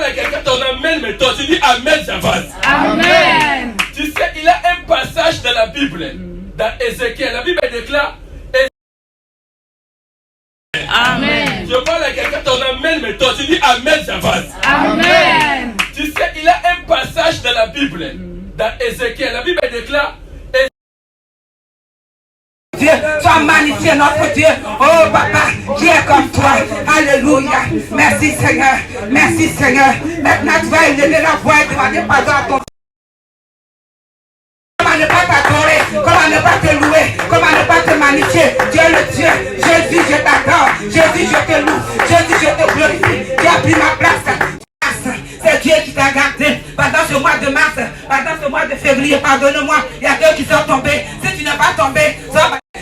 à quelqu'un, ton amen, mais toi tu dis amen, j'avance. Amen. Tu sais, il y a un passage dans la Bible, dans Ézéchiel. La Bible déclare. Amen. Je parle à quelqu'un, ton amen, mais toi tu dis amen, j'avance. Amen. Tu sais, il y a un passage dans la Bible, dans Ézéchiel. La Bible déclare. Dieu, sois magnifié notre Dieu. Oh papa, qui est comme toi. Alléluia. Merci Seigneur. Merci Seigneur. Maintenant tu vas élever la voix et demander pardon à ton. Comment ne pas t'adorer, comment ne pas te louer, comment ne pas te magnifier. Dieu le Dieu, Jésus je t'adore, Jésus je te loue, Jésus je te glorifie. Tu as pris ma place. C'est Dieu qui t'a gardé pendant ce mois de mars, pendant ce mois de février. Pardonne-moi, il y a deux qui sont tombés. Si tu n'es pas tombé,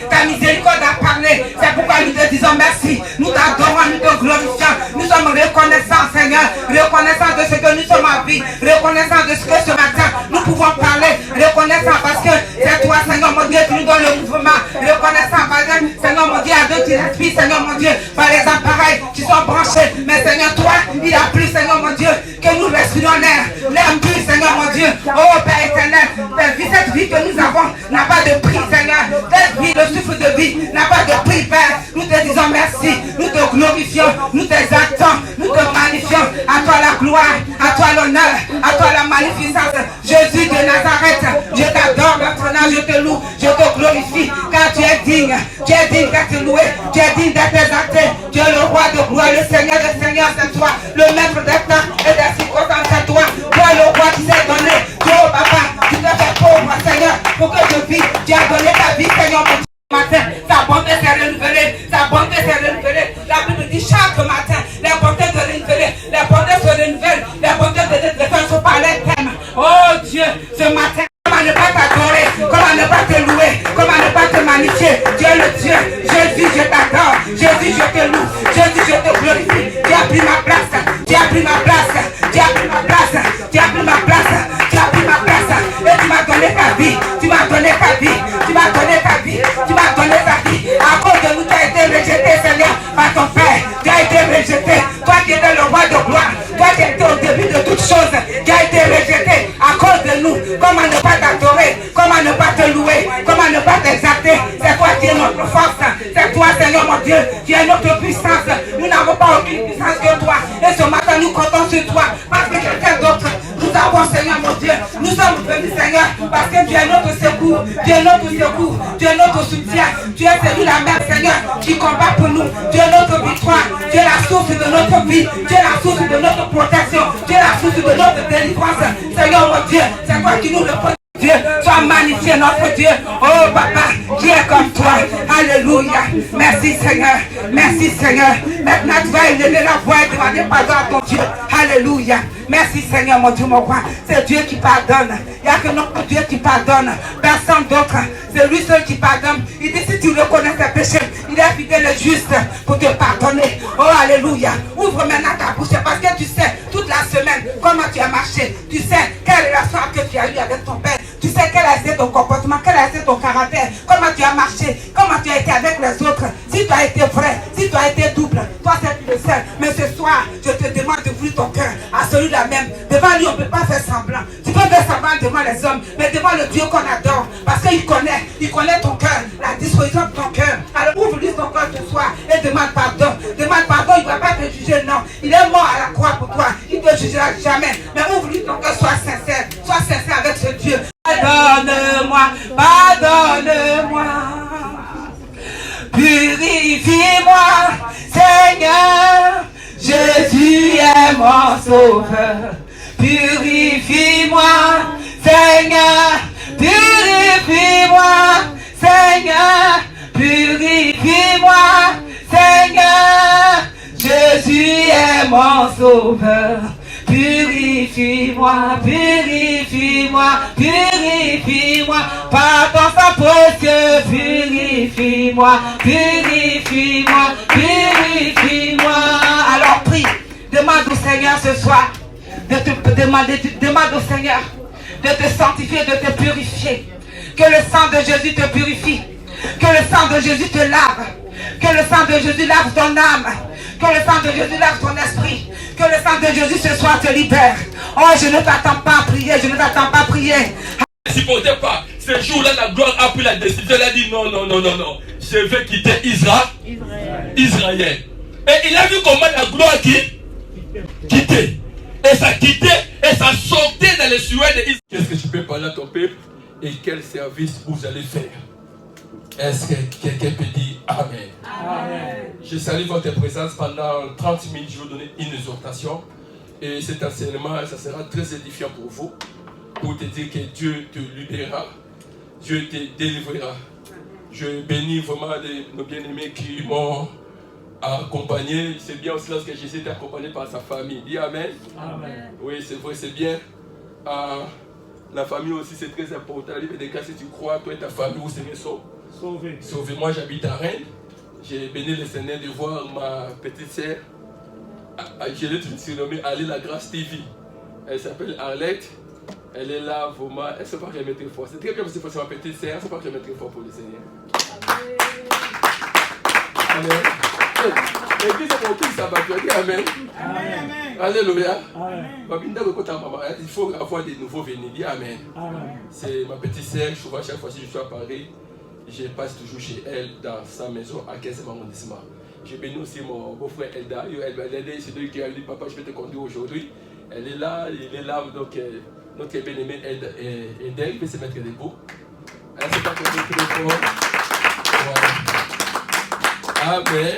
ta miséricorde a parlé. C'est pourquoi nous te disons merci. Nous t'adorons, nous te glorifions. Nous sommes reconnaissants, Seigneur. Reconnaissants de ce que nous sommes en vie. Reconnaissants de ce que ce matin nous pouvons parler. Reconnaissants parce que c'est toi, Seigneur mon Dieu, qui nous donne le mouvement. Reconnaissants parce que, Seigneur mon Dieu, à deux qui respirent, Seigneur mon Dieu, par les appareils qui sont branchés. Mais Seigneur, toi, il a plu, Seigneur mon Dieu, que nous respirons l'air. L'air pur, Seigneur mon Dieu. Oh Père éternel, cette vie que nous avons n'a pas de prix, Seigneur. Cette vie, le souffle de vie n'a pas de prix, Père. Nous te disons merci, nous te glorifions, nous t'exaltons, nous te magnifions. À toi la gloire, à toi l'honneur, à toi la magnificence. Jésus de Nazareth, je t'adore maintenant, je te loue, je te glorifie, car tu es digne d'être loué, tu es digne d'être exalté. Tu es le roi de gloire, le Seigneur des seigneurs, c'est toi, le maître des temps et des circonstances, c'est toi. Toi le roi qui s'est donné, toi papa, tu t'es fait pauvre, Seigneur, pour que je vis. Tu as donné ta vie, Seigneur, mon Dieu. Matin, sa bonté s'est renouvelée, sa bonté s'est renouvelée. La Bible dit chaque matin, les bontés se renouvellent, les bontés se renouvellent, les bontés de faire par les thèmes. Oh Dieu, ce matin, comment ne pas t'adorer, comment ne pas te louer, comment ne pas te magnifier. Dieu le Dieu, Jésus je t'adore, Jésus je te loue, Jésus je te glorifie. Tu as pris ma place, tu as pris ma place, tu as pris ma place, tu as pris ma place, tu as pris ma place. Et tu m'as donné ta vie, tu m'as donné ta vie, tu m'as donné ta vie, tu m'as donné ta vie. À cause de nous, tu as été rejeté, Seigneur, par ton Père. Tu as été rejeté, toi qui étais le roi de gloire, toi qui étais au début de toutes choses, tu as été rejeté à cause de nous. Comment ne pas t'adorer, comment ne pas te louer, comment ne pas t'exalter. C'est toi qui es notre force, c'est toi, Seigneur mon Dieu, qui es notre puissance. Nous n'avons pas aucune puissance que toi. Et ce matin, nous comptons sur toi, parce que quelqu'un d'autre, nous avons, Seigneur mon Dieu, nous sommes venus, Seigneur, parce que tu es notre secours, tu es notre secours, tu es notre soutien, tu es celui la même, Seigneur, qui combat pour nous, tu es notre victoire, tu es la source de notre vie, tu es la source de notre protection, tu es la source de notre délivrance, Seigneur mon Dieu, c'est toi qui nous le protège. Dieu, sois magnifié notre Dieu. Oh papa, qui est comme toi. Alléluia. Merci Seigneur. Merci Seigneur. Maintenant tu vas élever la voix et demander pardon à ton Dieu. Alléluia. Merci Seigneur mon Dieu mon roi. C'est Dieu qui pardonne. Il n'y a que notre Dieu qui pardonne. Personne d'autre. C'est lui seul qui pardonne. Il dit si tu reconnais tes péchés, il est fidèle et juste pour te pardonner. Oh alléluia. Ouvre maintenant ta bouche parce que tu sais toute la semaine comment tu as marché. Tu sais quelle relation que tu as eu avec ton Père. Tu sais quel a été ton comportement, quel a été ton caractère, comment tu as marché, comment tu as été avec les autres. Si tu as été vrai, si tu as été double, toi c'est tu le sais. Mais ce soir, je te demande d'ouvrir ton cœur à celui-là même. Devant lui, on ne peut pas faire semblant. Tu peux faire semblant devant les hommes, mais devant le Dieu qu'on adore. Parce qu'il connaît ton cœur, la disposition de ton cœur. Alors ouvre-lui ton cœur ce soir et demande pardon. Demande pardon, il ne va pas te juger, non. Il est mort à la croix pour toi, il ne te jugera jamais. Mais ouvre-lui ton cœur, sois sincère avec ce Dieu. Pardonne-moi, pardonne-moi, purifie-moi, Seigneur, Jésus est mon sauveur. Purifie-moi, Seigneur, purifie-moi, Seigneur, purifie-moi, Seigneur, Jésus est mon sauveur. Purifie-moi, purifie-moi, purifie-moi, par ton sang précieux, purifie-moi, purifie-moi, purifie-moi. Alors prie, demande au Seigneur ce soir, demande au Seigneur de te sanctifier, de te purifier. Que le sang de Jésus te purifie, que le sang de Jésus te lave, que le sang de Jésus lave ton âme, Que le sang de Jésus lave ton esprit. Que le sang de Jésus ce soir te libère. Oh, je ne t'attends pas à prier. Je ne t'attends pas à prier. Ne supportait pas. Ce jour-là, la gloire a pris la décision. Elle a dit non, non, non, non, non. Je vais quitter Israël. Et il a vu comment la gloire quittait. Et ça quittait. Et ça sortait dans les sueurs d'Israël. Qu'est-ce que tu peux parler à ton peuple? Et quel service vous allez faire? Est-ce que quelqu'un peut dire Amen? Amen. Je salue votre présence pendant 30 minutes. Je vais vous donner une exhortation. Et cet enseignement, ça sera très édifiant pour vous. Pour te dire que Dieu te libérera. Dieu te délivrera. Je bénis vraiment nos bien-aimés qui m'ont accompagné. C'est bien aussi lorsque Jésus était accompagné par sa famille. Dis Amen. Amen. Oui, c'est vrai, c'est bien. La famille aussi, c'est très important. La Bible déclare, si tu crois, toi et ta famille, vous serez sauvés. Sauvés. Moi, j'habite à Rennes. J'ai béni le Seigneur de voir ma petite sœur. Je l'ai surnommée Ali la Grâce TV. Elle s'appelle Arlette. Elle est là, vraiment. Elle ne sait pas que je très fort. C'est très bien parce que c'est ma petite sœur. Elle ne sait pas que je très fort pour le Seigneur. Amen. Et puis c'est mon fils, ça va dire Amen. Amen. Alléluia. Il faut avoir des nouveaux venus. Dis Amen. C'est ma petite sœur. Souvent, chaque fois que je suis à Paris, je passe toujours chez elle dans sa maison à 15e arrondissement. J'ai béni aussi mon beau-frère Elda. C'est lui qui a dit papa, je vais te conduire aujourd'hui. Elle est là, il est là. Donc, notre bien-aimé Elda, il peut se mettre debout. Elle ne sait pas que c'est très fort. Amen.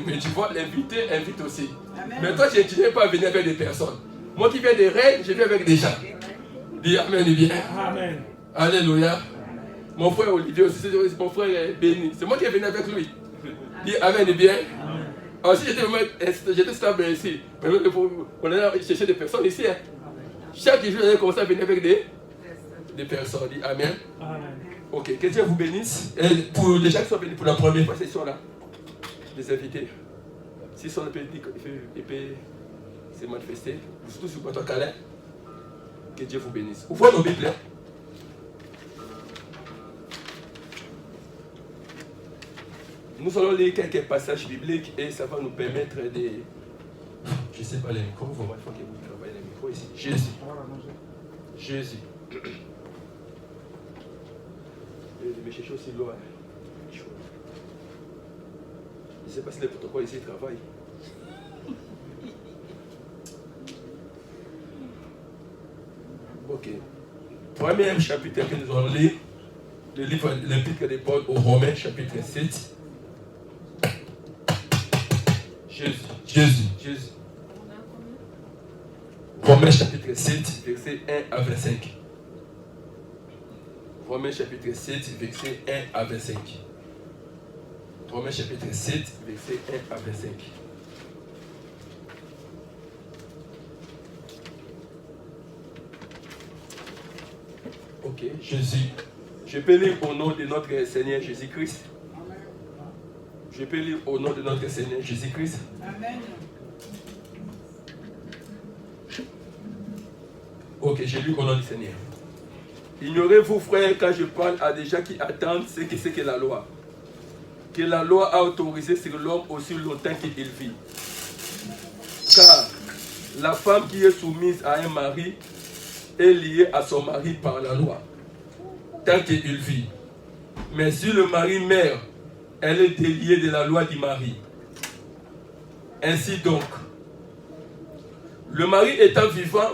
Mais tu vois, l'invité invite aussi. Amen. Mais toi, tu ne viens pas venir avec des personnes. Moi qui viens des reines, je viens avec des gens. Dis Amen et bien. Amen. Alléluia. Mon frère Olivier aussi, c'est mon frère béni. C'est moi qui est venu avec lui. Dis Amen et bien. Amen. Alors si j'étais stable ici, on allait chercher des personnes ici. Hein. Chaque jour, on allait commencer à venir avec des personnes. Dis Amen. Amen. Ok, que Dieu vous bénisse. Et pour les gens qui sont venus pour la première fois, ils sont là. Les invités. S'ils sont là, ils peuvent se manifester. Surtout sur votre câlin. Que Dieu vous bénisse. Ouvrez nos Bibles. Nous allons lire quelques passages bibliques et ça va nous permettre de... Je ne sais pas les micros, vraiment, il faut que vous travaillez les micros ici. Jésus. Je vais chercher aussi l'eau. Je ne sais pas si les protocoles ici travaillent. Ok. Premier chapitre que nous allons lire, le livre, l'épître de Paul aux Romains, chapitre 7. Jésus. Romains chapitre 7, verset 1 à 25. Romains chapitre 7, verset 1 à 25. Romains chapitre 7, verset 1 à 25. Ok, Jésus. Je peux lire au nom de notre Seigneur Jésus-Christ. Je peux lire au nom de notre Seigneur Jésus-Christ. Amen. Ok, j'ai lu au nom du Seigneur. Ignorez-vous, frères, quand je parle à des gens qui attendent ce que c'est que la loi. Que la loi a autorisé sur l'homme aussi longtemps qu'il vit. Car la femme qui est soumise à un mari est liée à son mari par la loi, tant qu'il vit. Mais si le mari meurt, elle est déliée de la loi du mari. Ainsi donc, le mari étant vivant,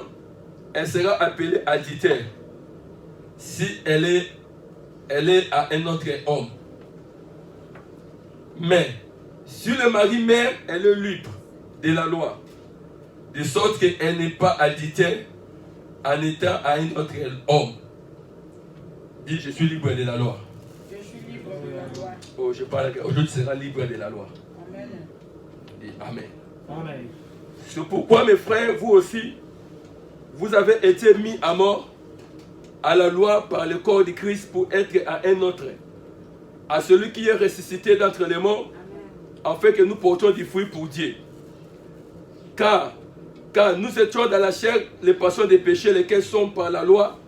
elle sera appelée adultère si elle est à un autre homme. Mais si le mari meurt, elle est libre de la loi, de sorte qu'elle n'est pas adultère en étant à un autre homme. Dis, je suis libre de la loi. Je suis libre de la loi. Oh, je parle aujourd'hui, tu seras libre de la loi. Amen. Et Amen. Amen. C'est pourquoi, mes frères, vous aussi, vous avez été mis à mort à la loi par le corps de Christ pour être à un autre, à celui qui est ressuscité d'entre les morts, afin que nous portions du fruit pour Dieu. Car nous étions dans la chair les passions des péchés, lesquels sont par la loi,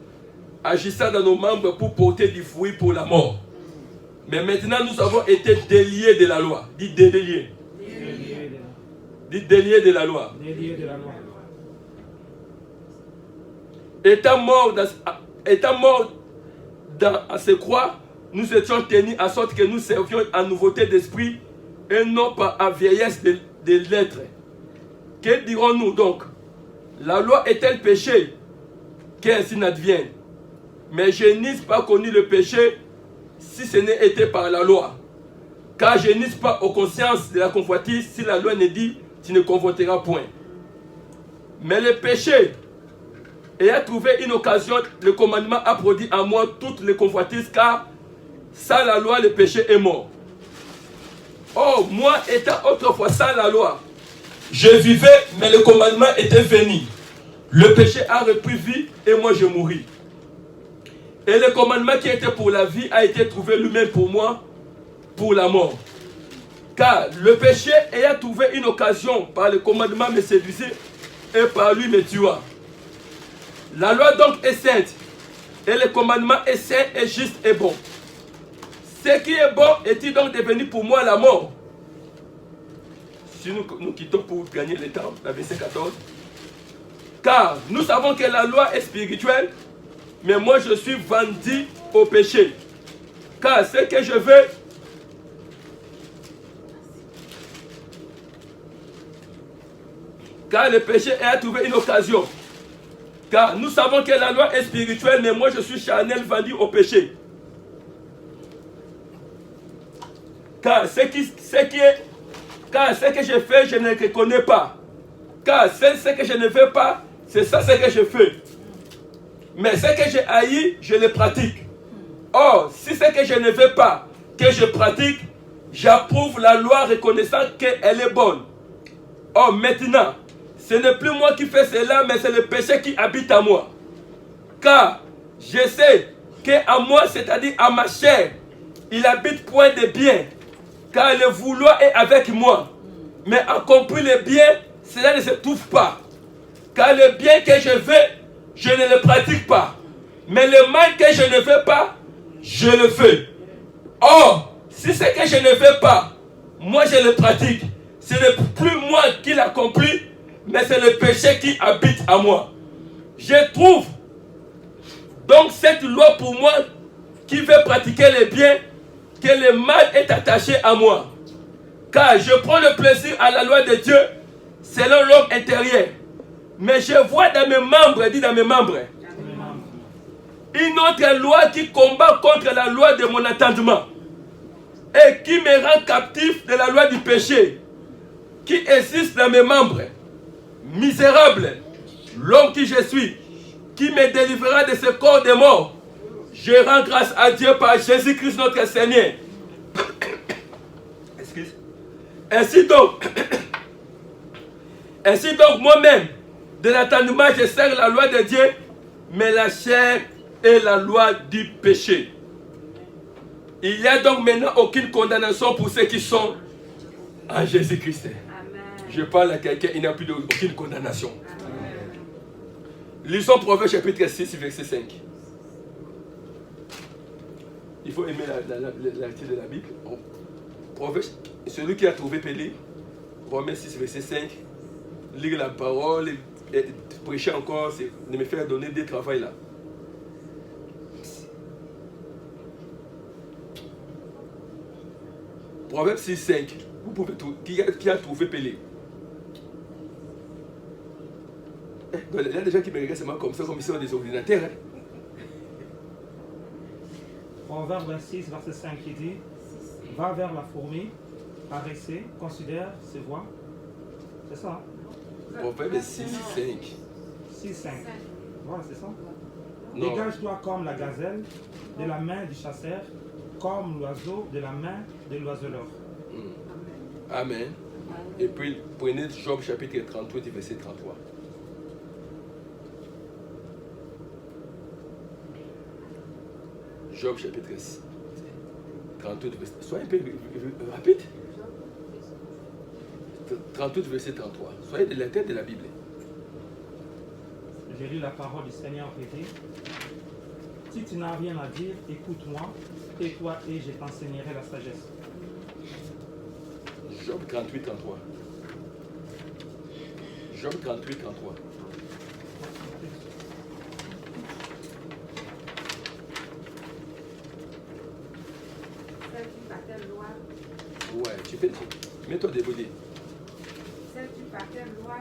agissant dans nos membres pour porter du fruit pour la mort. Mais maintenant, nous avons été déliés de la loi. Dis déliés. Dit délié de la loi. Délié de la loi. Étant mort à se croire, nous étions tenus à sorte que nous servions en nouveauté d'esprit et non pas en vieillesse de lettres. Que dirons-nous donc? La loi est-elle péché? Qu'ainsi n'advienne. Mais je n'ai pas connu le péché si ce n'est été par la loi. Car je n'ai pas aux consciences de la convoitise si la loi ne dit tu ne convoiteras point. Mais le péché ayant trouvé une occasion, le commandement a produit en moi toutes les convoitises, car sans la loi le péché est mort. Oh, moi étant autrefois sans la loi, je vivais, mais le commandement était venu. Le péché a repris vie et moi je mourris. Et le commandement qui était pour la vie a été trouvé lui-même pour moi, pour la mort. Car le péché ayant trouvé une occasion par le commandement me séduisait et par lui me tua. La loi donc est sainte et le commandement est saint et juste et bon. Ce qui est bon est-il donc devenu pour moi la mort? Si nous quittons pour gagner le temps, la verset 14. Car nous savons que la loi est spirituelle, mais moi je suis vendu au péché. Car ce que je veux, car le péché a trouvé une occasion. Car nous savons que la loi est spirituelle, mais moi je suis charnel, vendu au péché. Car ce que je fais, je ne le connais pas. Car ce que je ne fais pas, c'est ça ce que je fais. Mais ce que j'ai haï, je le pratique. Or, si ce que je ne fais pas, que je pratique, j'approuve la loi reconnaissant qu'elle est bonne. Or, maintenant, ce n'est plus moi qui fais cela, mais c'est le péché qui habite en moi. Car je sais qu'en moi, c'est-à-dire à ma chair, il habite point de bien. Car le vouloir est avec moi. Mais accomplir le bien, cela ne se trouve pas. Car le bien que je veux, je ne le pratique pas. Mais le mal que je ne veux pas, je le fais. Or, si ce que je ne veux pas, moi je le pratique, ce n'est plus moi qui l'accomplis, mais c'est le péché qui habite en moi. Je trouve donc cette loi pour moi qui veut pratiquer le bien, que le mal est attaché à moi. Car je prends le plaisir à la loi de Dieu selon l'homme intérieur. Mais je vois dans mes membres, dit dans mes membres, une autre loi qui combat contre la loi de mon entendement et qui me rend captif de la loi du péché qui existe dans mes membres. Misérable, l'homme qui je suis, qui me délivrera de ce corps de mort. Je rends grâce à Dieu par Jésus-Christ notre Seigneur. Excuse. Ainsi donc moi-même, de l'entendement, je sers la loi de Dieu, mais la chair est la loi du péché. Il n'y a donc maintenant aucune condamnation pour ceux qui sont en Jésus-Christ. Je parle à quelqu'un, il n'y a plus aucune condamnation. Lisons Proverbe chapitre 6, verset 5. Il faut aimer la lecture de la Bible. Proverbe, celui qui a trouvé Pélé, Romains 6, verset 5, lire la parole, et prêcher encore, c'est de me faire donner des travails là. Proverbe 6, 5. Vous pouvez qui a trouvé Pélé? Il y a des gens qui me regardent seulement comme ça, comme ils sont des ordinateurs. Hein? Proverbe 26, verset 5 qui dit: va vers la fourmi, paressez, considère ses voies. C'est ça, hein? Proverbe 6, 5. 6, 5. Voilà, c'est ça. Non. Dégage-toi comme la gazelle de la main du chasseur, comme l'oiseau de la main de l'oiseleur. Amen. Et puis, prenez Job chapitre 38, verset 33. Job chapitre 38, verset... Soyez un peu rapide. 38, verset 33. Soyez de la tête de la Bible. J'ai lu la parole du Seigneur qui dit: si tu n'as rien à dire, écoute-moi, tais-toi et je t'enseignerai la sagesse. Job 38, 33. Job 38, 33. Celle qui par telle loi, Ouais, tu peux dire. Mets-toi debout. celle qui par telle loi,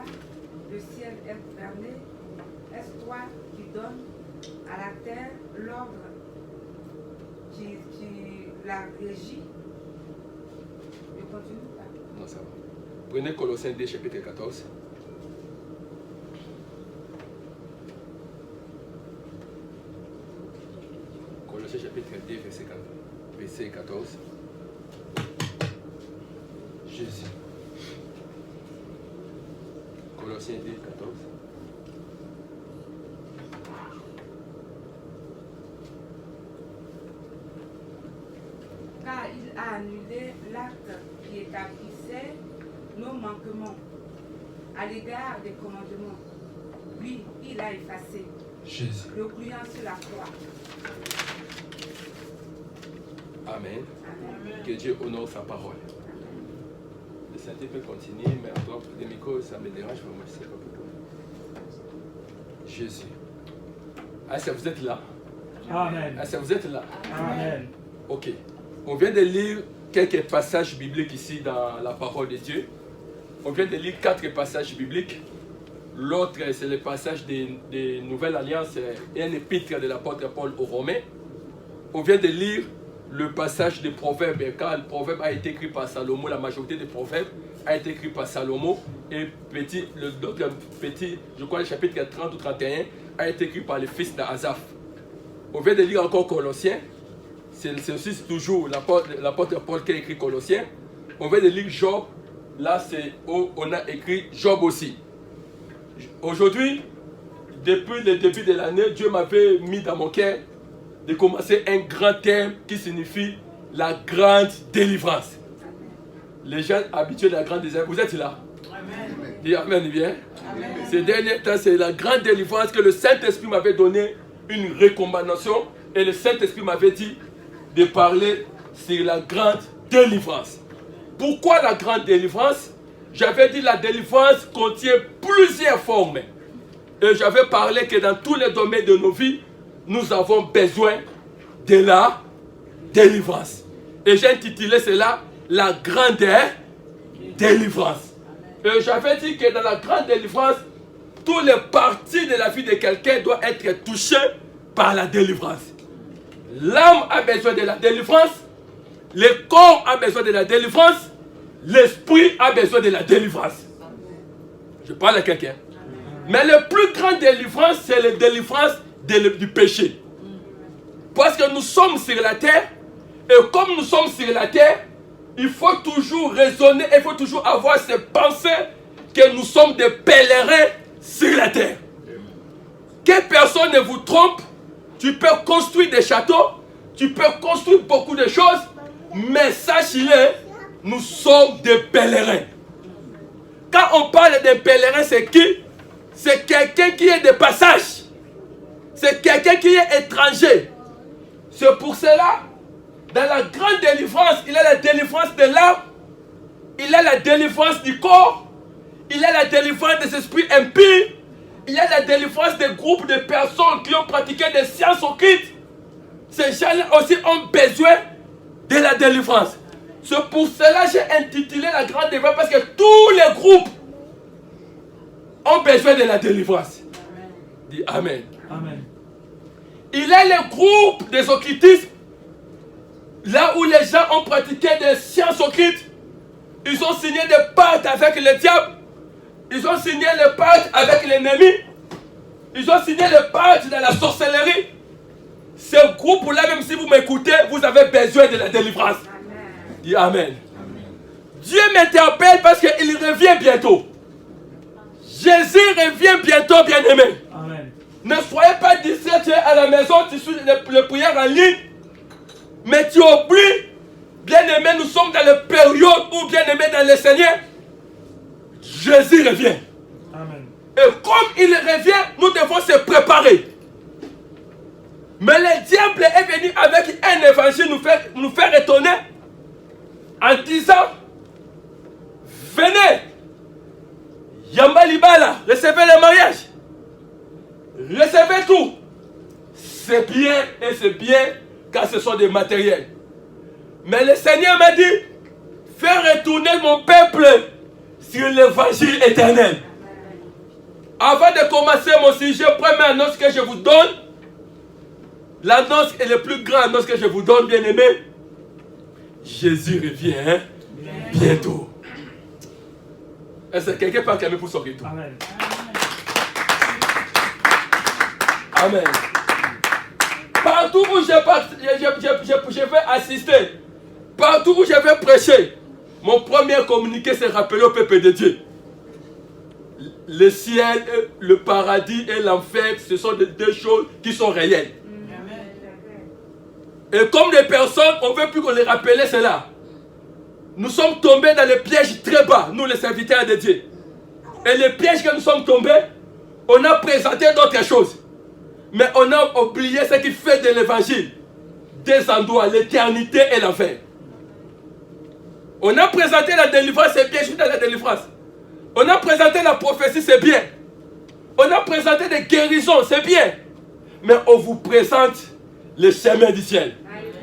le ciel est fermé. Est-ce toi qui donnes à la terre l'ordre qui la régit? Je continue pas. Non, ça va. Prenez Colossiens 2, chapitre 14. Colossiens chapitre 2, verset 14. Jésus. Colossiens 2, 14. Car il a annulé l'acte qui établissait nos manquements à l'égard des commandements. Lui, il a effacé, Jésus. le pliant sur la croix. Amen. Amen. Que Dieu honore sa parole. Le Saint-Esprit peut continuer, mais en dehors des micros, ça me dérange vraiment, je ne sais pas pourquoi. Jésus. Ah, ça vous êtes là? Amen. Ah, ça vous êtes là? Amen. Ok. On vient de lire quelques passages bibliques ici dans la parole de Dieu. On vient de lire 4 passages bibliques. L'autre, c'est le passage des Nouvelles Alliances et un épître de l'apôtre Paul aux Romains. On vient de lire le passage des Proverbes. Car le Proverbe a été écrit par Salomon, la majorité des Proverbes a été écrit par Salomon. Et l'autre petit, je crois le chapitre 30 ou 31, a été écrit par le fils d'Azaph. On vient de lire encore Colossiens. C'est aussi toujours l'apôtre Paul qui a écrit Colossiens. On vient de lire Job. Là, c'est où on a écrit Job aussi. Aujourd'hui, depuis le début de l'année, Dieu m'avait mis dans mon cœur de commencer un grand thème qui signifie la grande délivrance. Les gens habitués de la grande délivrance, vous êtes là? Amen. Dis Amen bien. Amen. Ces derniers temps, c'est la grande délivrance que le Saint-Esprit m'avait donné une recommandation et le Saint-Esprit m'avait dit de parler sur la grande délivrance. Pourquoi la grande délivrance? J'avais dit la délivrance contient plusieurs formes. Et j'avais parlé que dans tous les domaines de nos vies, nous avons besoin de la délivrance. Et j'ai intitulé cela la grande délivrance. Et j'avais dit que dans la grande délivrance, toutes les parties de la vie de quelqu'un doivent être touchées par la délivrance. L'âme a besoin de la délivrance, le corps a besoin de la délivrance, l'esprit a besoin de la délivrance. Je parle à quelqu'un. Mais la plus grande délivrance, c'est la délivrance du péché. Parce que nous sommes sur la terre, et comme nous sommes sur la terre, il faut toujours raisonner, il faut toujours avoir ces pensées que nous sommes des pèlerins sur la terre. Que personne ne vous trompe, tu peux construire des châteaux, tu peux construire beaucoup de choses, mais sachez-le, nous sommes des pèlerins. Quand on parle de pèlerins, c'est qui? C'est quelqu'un qui est de passage. C'est quelqu'un qui est étranger. C'est pour cela, dans la grande délivrance, il y a la délivrance de l'âme, il y a la délivrance du corps, il y a la délivrance des esprits impies, il y a la délivrance des groupes de personnes qui ont pratiqué des sciences occultes. Ces gens-là aussi ont besoin de la délivrance. C'est pour cela que j'ai intitulé la grande délivrance, parce que tous les groupes ont besoin de la délivrance. Amen. Dis Amen. Amen. Il y a les groupes des occultistes, là où les gens ont pratiqué des sciences occultes. Ils ont signé des pactes avec le diable. Ils ont signé le pacte avec l'ennemi. Ils ont signé le pacte dans la sorcellerie. Ce groupe-là, même si vous m'écoutez, vous avez besoin de la délivrance. Amen. Dis Amen. Amen. Dieu m'interpelle parce qu'il revient bientôt. Jésus revient bientôt, bien-aimé. Amen. Ne soyez pas distrait, tu es à la maison, tu suis les prières en ligne, mais tu oublies, bien-aimé, nous sommes dans la période où, bien-aimé, dans le Seigneur, Jésus revient. Amen. Et comme il revient, nous devons se préparer. Mais le diable est venu avec un évangile nous faire étonner en disant, venez, Yamba Libala, recevez le mariage. Recevez tout. C'est bien et c'est bien car ce sont des matériels. Mais le Seigneur m'a dit, fais retourner mon peuple sur l'évangile éternel. Avant de commencer mon sujet, première annonce que je vous donne, l'annonce est le plus grande annonce que je vous donne, bien aimé. Jésus revient bientôt. Est-ce que quelqu'un peut acclamer pour son retour? Amen. Amen. Partout où je vais assister, partout où je vais prêcher, mon premier communiqué c'est rappeler au peuple de Dieu. Le ciel, le paradis et l'enfer, ce sont deux choses qui sont réelles. Et comme des personnes, on ne veut plus qu'on les rappelle cela. Nous sommes tombés dans le piège très bas, nous les serviteurs de Dieu. Et le piège que nous sommes tombés, on a présenté d'autres choses. Mais on a oublié ce qui fait de l'évangile des endroits, l'éternité et l'enfer. On a présenté la délivrance, c'est bien, je suis dans la délivrance. On a présenté la prophétie, c'est bien. On a présenté des guérisons, c'est bien. Mais on vous présente le chemin du ciel.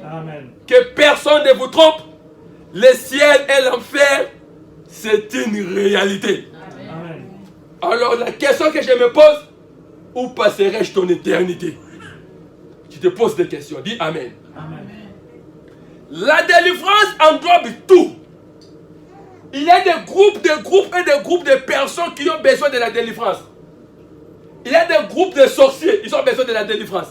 Amen. Que personne ne vous trompe. Le ciel et l'enfer, c'est une réalité. Amen. Alors la question que je me pose, où passerai-je ton éternité? Tu te poses des questions, dis Amen. Amen. La délivrance englobe tout. Il y a des groupes et des groupes de personnes qui ont besoin de la délivrance. Il y a des groupes de sorciers, ils ont besoin de la délivrance.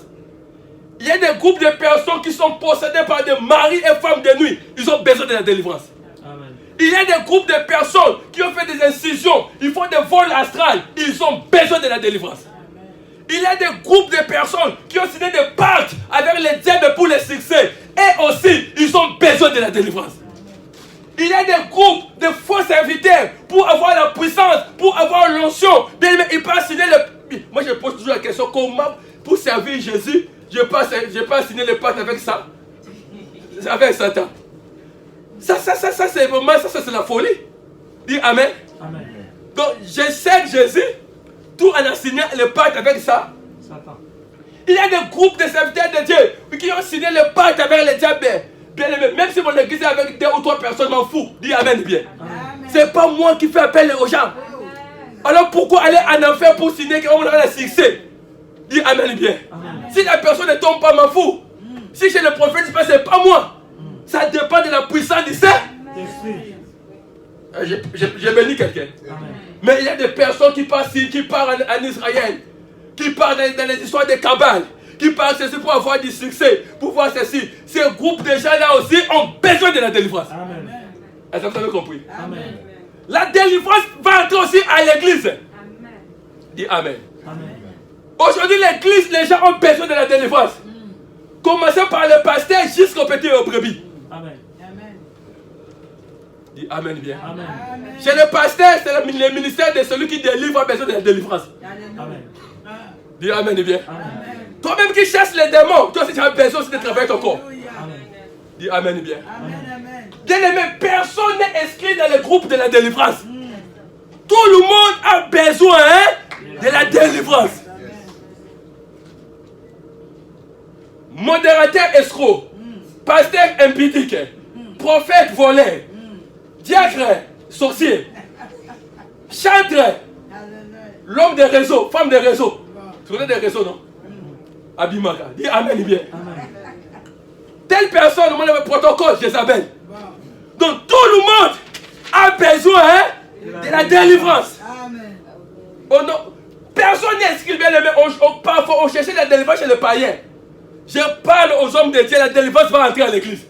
Il y a des groupes de personnes qui sont possédées par des maris et femmes de nuit, ils ont besoin de la délivrance. Amen. Il y a des groupes de personnes qui ont fait des incisions, ils font des vols astrales, ils ont besoin de la délivrance. Il y a des groupes de personnes qui ont signé des pactes avec les diables pour le succès. Et aussi, ils ont besoin de la délivrance. Il y a des groupes de faux serviteurs pour avoir la puissance, pour avoir l'onction. Ils peuvent signer le... Moi, je pose toujours la question, comment pour servir Jésus, je peux pas signer le pacte avec ça? Avec Satan. Ça c'est vraiment, ça c'est la folie. Dis Amen. Amen. Donc, je sais que Jésus, tout en a signé le pacte avec ça. Satan. Il y a des groupes de serviteurs de Dieu qui ont signé le pacte avec les diables. Bien aimé, même si mon église est avec 2 ou 3 personnes, m'en fous. Dis Amen bien. C'est pas moi qui fais appel aux gens. Alors pourquoi aller en enfer pour signer qu'on aura le succès? Dis Amen bien. Amen. Si la personne ne tombe pas, m'en fous. Si j'ai le prophète, c'est pas moi. Ça dépend de la puissance du Saint-Esprit. Je bénis quelqu'un. Mais il y a des personnes qui partent en Israël, qui partent dans les histoires de Kabbal, qui partent ceci pour avoir du succès, pour voir ceci. Ces groupes de gens-là aussi ont besoin de la délivrance. Amen. Est-ce que vous avez compris? Amen. La délivrance va entrer aussi à l'église. Dis Amen. Amen. Aujourd'hui, l'église, les gens ont besoin de la délivrance. Commencez par le pasteur jusqu'au petit et au brebis. Amen. Dis Amen bien. Amen. Chez le pasteur, c'est le ministère de celui qui délivre a besoin de la délivrance. Amen. Dis Amen bien. Amen. Toi-même qui cherches les démons, toi aussi tu as besoin aussi de travailler ton corps. Amen. Dis Amen bien. Amen. Bien aimé, personne n'est inscrit dans le groupe de la délivrance. Tout le monde a besoin de la délivrance. Modérateur escroc, pasteur impudique, prophète voleur, diacre sorcier, chantre, l'homme des réseaux, femme des réseaux. Tu connais des réseaux, non? Abimaka, dis Amen bien. Amen. Telle personne, on a le protocole, Jézabel. Donc tout le monde a besoin de la délivrance. Oh non, personne n'est inscrit, bien aimé. On cherche la délivrance chez les païens. Je parle aux hommes de Dieu, la délivrance va entrer à l'église.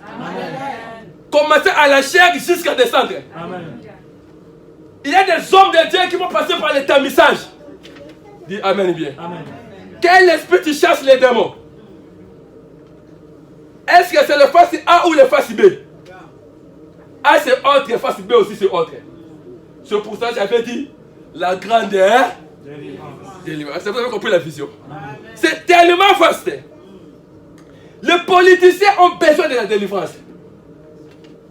Commencer à la chair jusqu'à descendre. Amen. Il y a des hommes de Dieu qui vont passer par les tamissages. Dis Amen bien. Amen. Quel esprit tu chasses les démons? Est-ce que c'est le face A ou le face B? A c'est autre, face B aussi c'est autre. C'est pour ça que j'avais dit la grande délivrance. Vous avez compris la vision? C'est tellement vaste. Les politiciens ont besoin de la délivrance.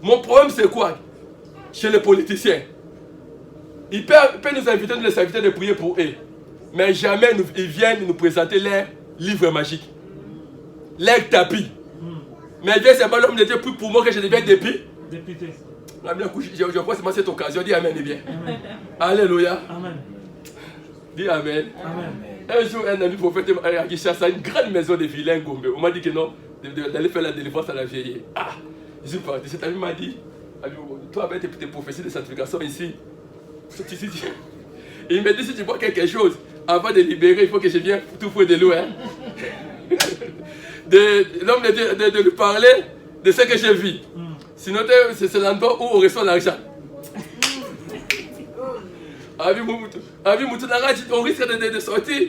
Mon problème c'est quoi? Chez les politiciens, Il peut nous inviter, nous les serviteurs, de prier pour eux. Mais jamais ils viennent nous présenter leurs livres magiques. Leurs tapis. Mais Dieu, c'est pas l'homme de Dieu pour moi que je deviens député. Je crois que c'est cette occasion. Dis Amen et bien. Amen. Alléluia. Amen. Dis Amen. Amen. Un jour, un ami prophète a dit ça, une grande maison de vilains Gombe. On m'a dit que non, d'aller faire la délivrance à la vieille. Ah, je suis parti. Cet ami m'a dit, toi avec tes prophéties de sanctification ici, il m'a dit si tu vois quelque chose, avant de libérer, il faut que je vienne tout fouet de l'eau. Hein? L'homme de lui parler de ce que j'ai vu. Sinon, c'est l'endroit où on reçoit l'argent. On risque de sortir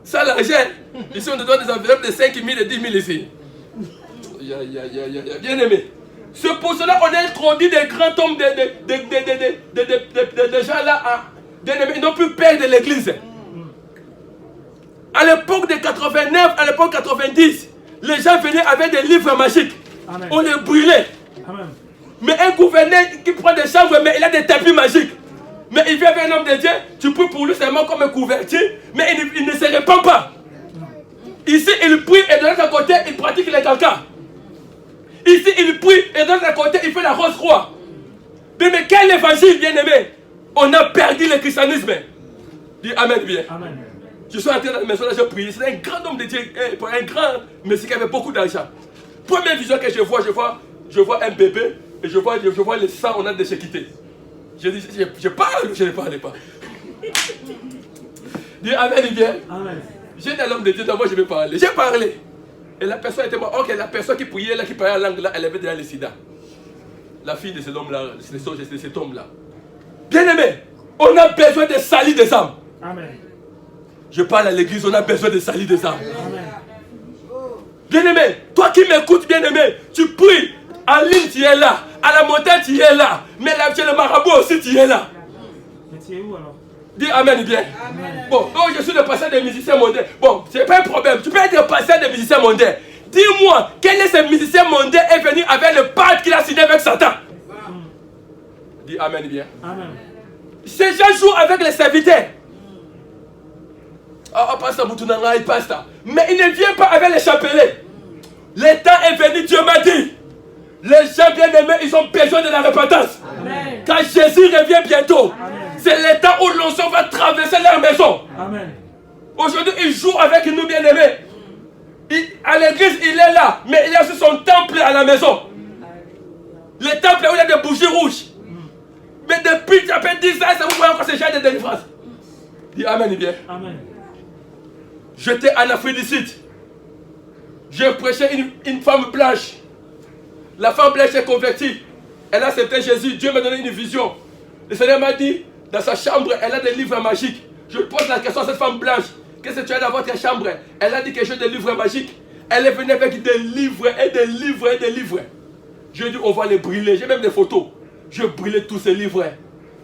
sans l'argent. Ici, on te donne des enveloppes de 5 000 et 10 000 ici. Bien aimé. C'est pour cela qu'on a introduit des grands hommes de gens là. Ils n'ont plus peur de l'église. À l'époque de 89, à l'époque 90, les gens venaient avec des livres magiques. Amen. On les brûlait. Amen. Mais un gouverneur qui prend des chambres, mais il a des tapis magiques. Mais il vient avec un homme de Dieu, tu pries pour lui seulement comme un couverture, mais il ne se répand pas. Ici, il prie et de l'autre côté, il pratique les cancans. Ici, il prie et de l'autre côté, il fait la rose croix. Mais quel évangile, bien aimé? On a perdu le christianisme. Dis Amen bien. Amen. Je suis entré dans la maison, là, je prie. C'est un grand homme de Dieu, un grand monsieur qui avait beaucoup d'argent. Première vision que je vois un bébé et je vois le sang, on a de se quitter. Je dis, je parle ou je ne parle pas? Dis Amen bien. Amen. J'ai dit à l'homme de Dieu, moi je vais parler. J'ai parlé. Et la personne était morte. Ok, la personne qui priait là, qui parlait la langue là, elle avait déjà le sida. La fille de cet homme-là, de cet homme-là. Bien aimé, on a besoin de salir des âmes. Amen. Je parle à l'église, on a besoin de salir des âmes. Amen. Bien aimé, toi qui m'écoutes, bien aimé, tu pries. En ligne, tu es là. À la montagne, tu es là. Mais là, chez le marabout aussi, tu es là. Mais tu es où alors? Dis Amen bien. Amen. Bon, je suis le pasteur des musiciens mondains. Bon, c'est pas un problème. Tu peux être le pasteur des musiciens mondains. Dis-moi, quel est ce musicien mondain est venu avec le pacte qu'il a signé avec Satan? Dis Amen bien. Amen. Ces gens jouent avec les serviteurs. Pasteur Boutounanga, il passe là. Mais il ne vient pas avec les chapelets. Le temps est venu, Dieu m'a dit. Les gens bien-aimés, ils ont besoin de la repentance. Amen. Quand Jésus revient bientôt, c'est le temps où l'onction va traverser leur maison. Amen. Aujourd'hui, il joue avec nous bien-aimés. À l'église, il est là, mais il y a aussi son temple à la maison. Le temple où il y a des bougies rouges. Mais depuis, ça fait 10 ans, ça vous voyez encore ces gens de délivrance. Dis Amen bien. Amen. J'étais en Afrique du Sud. Je prêchais une femme blanche. La femme blanche est convertie. Elle a accepté Jésus. Dieu m'a donné une vision. Le Seigneur m'a dit, dans sa chambre, elle a des livres magiques. Je pose la question à cette femme blanche. Qu'est-ce que tu as dans votre chambre? Elle a dit quelque chose de livres magiques. Elle est venue avec des livres et des livres et des livres. Je lui ai dit, on va les brûler. J'ai même des photos. Je brûlais tous ces livres.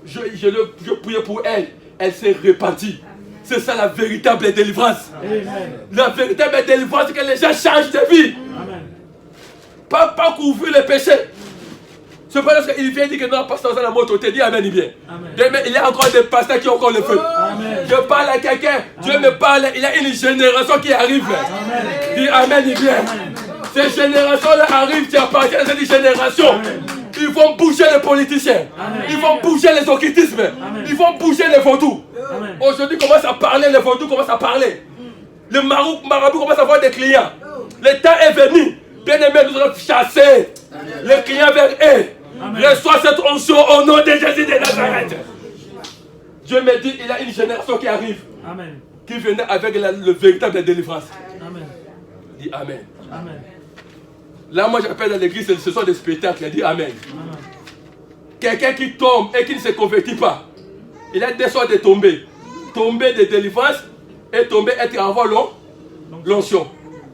Je priais pour elle. Elle s'est repentie. C'est ça la véritable délivrance. Amen. La véritable délivrance, c'est que les gens changent de vie. Amen. Pas couvrir les péchés. C'est pas parce qu'il vient dire que non, pasteur, la mort, tu dis Amen bien. Amen. Mais il y a encore des pasteurs qui ont encore le feu. Amen. Je parle à quelqu'un, Dieu me parle, il y a une génération qui arrive. Amen. Dis Amen bien. Amen. Ces générations-là arrivent, tu appartiens à cette génération. Amen. Ils vont bouger les politiciens. Amen. Ils vont bouger les occultismes. Amen. Ils vont bouger les vaudous. Aujourd'hui, commence à parler, les vaudous commencent à parler. Le marabout commence à avoir des clients. Le temps est venu. Bien aimé, nous allons chasser les clients vers eux. Reçois cette onction au nom de Jésus de Nazareth. Dieu me dit, il y a une génération qui arrive. Amen. Qui venait avec le véritable délivrance. Amen. Dis Amen. Amen. Là, moi, j'appelle à l'église, ce sont des spectacles. Dis Amen. Amen. Quelqu'un qui tombe et qui ne se convertit pas. Il a deux sortes de tomber. Tomber de délivrance et tomber être avoir l'onction.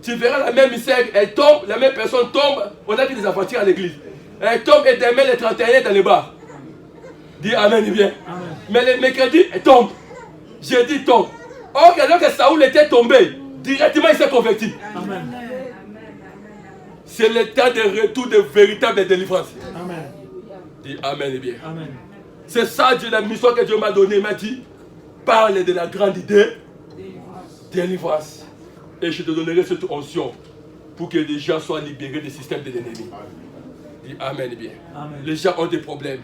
Tu verras la même misère, elle tombe, la même personne tombe. On a vu des aventures à l'église. Elle tombe et demain le 31 dans les bars. Dis Amen bien. Amen. Mais le mercredi, elle tombe. Jeudi tombe. Or, alors que Saoul était tombé, directement il s'est converti. Amen. C'est le temps de retour de véritable délivrance. Amen. Dis Amen bien. Amen. C'est ça la mission que Dieu m'a donnée. Il m'a dit, parle de la grande idée. Délivrance. Et je te donnerai cette onction pour que les gens soient libérés des systèmes de l'ennemi. Dis Amen bien. Amen. Les gens ont des problèmes.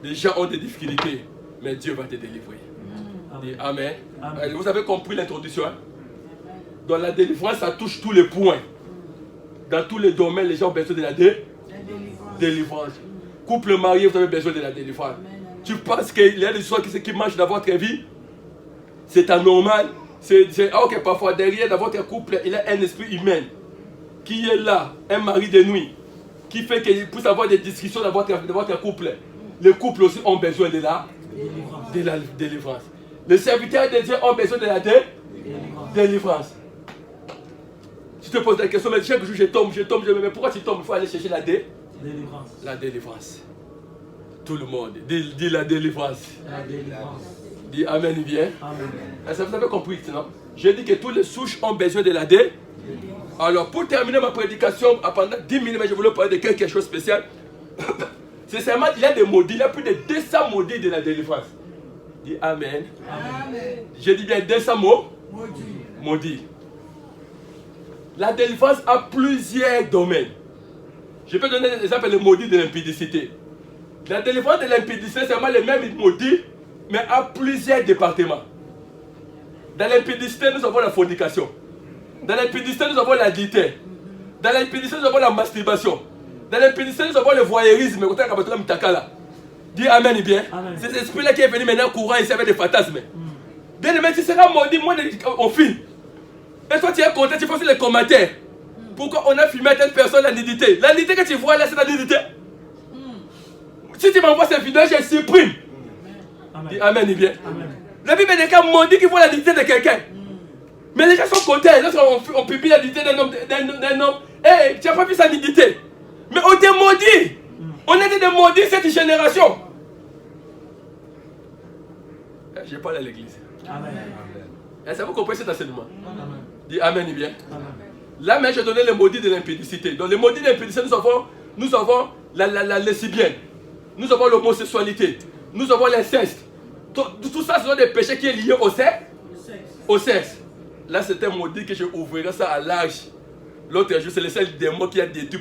Les gens ont des difficultés. Mais Dieu va te délivrer. Dis Amen. Amen. Vous avez compris l'introduction. Hein? Dans la délivrance, ça touche tous les points. Dans tous les domaines, les gens ont besoin de la délivrance. Couple marié, vous avez besoin de la délivrance. Tu penses qu'il y a des choses qui marchent dans votre vie? C'est anormal. Ok, parfois derrière dans votre couple, il y a un esprit humain qui est là, un mari de nuit, qui fait qu'il puisse avoir des discussions dans votre couple. Les couples aussi ont besoin de la délivrance. Les serviteurs de Dieu ont besoin de la délivrance. Tu te poses la question, mais chaque jour je tombe, mais pourquoi tu tombes? Il faut aller chercher la délivrance. La délivrance. Tout le monde, dis la délivrance. La délivrance. Dis Amen bien. Amen. Ça vous avez compris, non? Je dis que tous les souches ont besoin de la délivrance. Alors pour terminer ma prédication, pendant 10 minutes, je voulais parler de quelque chose de spécial. Sincèrement, il y a des maudits, il y a plus de 200 maudits de la délivrance. Dis Amen. Amen. Je dis bien 200 maudits. La délivrance a plusieurs domaines. Je peux donner des exemples des maudits de l'impudicité. La délivrance de l'impudicité, c'est seulement les mêmes maudits, mais à plusieurs départements. Dans l'impudicité, nous avons la fornication. Dans l'impudicité, nous avons l'adultère. Dans l'impudicité, nous avons la masturbation. Dans l'impudicité, nous avons le voyeurisme. Dis Amen bien. Amen. C'est cet esprit-là qui est venu maintenant courant ici avec des fantasmes. Bien aimé, tu seras maudit, moi on filme. Et toi tu es content, tu fais aussi les commentaires. Pourquoi on a filmé à telle personne la nudité? La nudité que tu vois là, c'est la nudité. Si tu m'envoies cette vidéo, je supprime. Dis Amen bien. Amen. La Bible est des cas maudits qui voient la nudité de quelqu'un. Mais les gens sont contents. Lorsqu'on publie la nudité d'un homme, hey, tu n'as pas vu sa nudité. Mais on te maudit. On est des maudits cette génération. Je parle à l'église. Amen. Est-ce que vous comprenez cet enseignement? Amen. Dis Amen bien. Amen. Là, mais je donnais les maudits de l'impudicité. Dans les maudits de l'impudicité, nous avons la lesbienne. Nous avons l'homosexualité. Nous avons l'inceste. Tout ça, ce sont des péchés qui sont liés au sexe. Là, c'est un maudit que je ouvrirai ça à l'âge. L'autre jour, c'est le seul démon qui a détruit.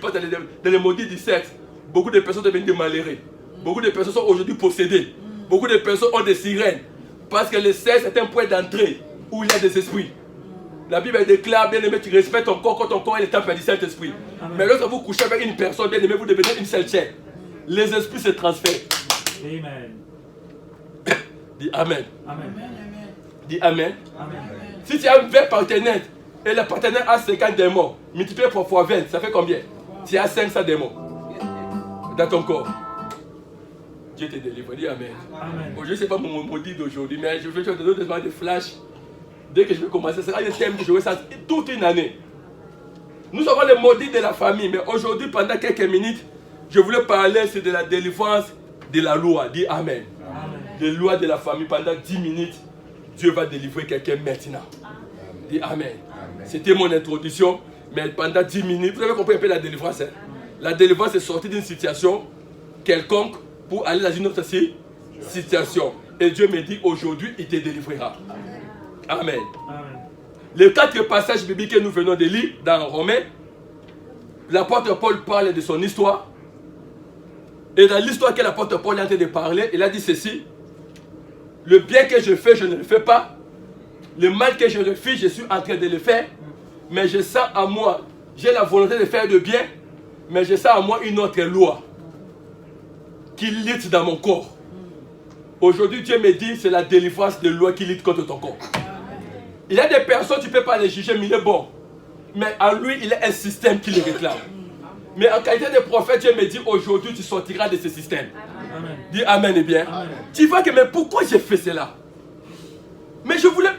Dans les maudits du sexe, beaucoup de personnes deviennent des malheureux. Beaucoup de personnes sont aujourd'hui possédées. Beaucoup de personnes ont des sirènes. Parce que le sexe est un point d'entrée où il y a des esprits. La Bible déclare, bien aimé, tu respectes ton corps quand ton corps est le temple du Saint-Esprit. Mais lorsque vous couchez avec une personne, bien aimé, vous devenez une seule chair. Les esprits se transfèrent. Amen. Dis Amen. Amen. Dis Amen. Amen. Si tu as un vrai partenaire et le partenaire a 50 démons, multiplié par fois 20, ça fait combien? Tu as 500 démons dans ton corps. Dieu te délivre. Dis Amen. Amen. Bon, je ne sais pas mon maudit d'aujourd'hui, mais je vais te donner des flashs. Dès que je vais commencer, ce sera un thème que je vais ça toute une année. Nous avons les maudits de la famille, mais aujourd'hui, pendant quelques minutes, je voulais parler de la délivrance de la loi. Dis Amen. Amen. De la loi de la famille, pendant 10 minutes, Dieu va délivrer quelqu'un maintenant. Dis Amen. Amen. C'était mon introduction, mais pendant 10 minutes, vous avez compris un peu la délivrance. Hein? La délivrance est sortie d'une situation quelconque pour aller dans une autre situation. Et Dieu me dit aujourd'hui, il te délivrera. Amen. Amen. Les 4 passages bibliques que nous venons de lire dans Romains, l'apôtre Paul parle de son histoire. Et dans l'histoire que l'apôtre Paul est en train de parler, il a dit ceci: le bien que je fais, je ne le fais pas. Le mal que je refuse, je suis en train de le faire. Mais je sens en moi, j'ai la volonté de faire le bien, mais je sens en moi une autre loi qui lutte dans mon corps. Aujourd'hui, Dieu me dit, c'est la délivrance de loi qui lutte contre ton corps. Il y a des personnes, tu ne peux pas les juger, mais il est bon. Mais en lui, il y a un système qui les réclame. Mais en qualité de prophète, Dieu me dit, aujourd'hui, tu sortiras de ce système. Amen. Dis Amen et bien. Amen. Tu vois que, mais pourquoi j'ai fait cela? Mais je voulais...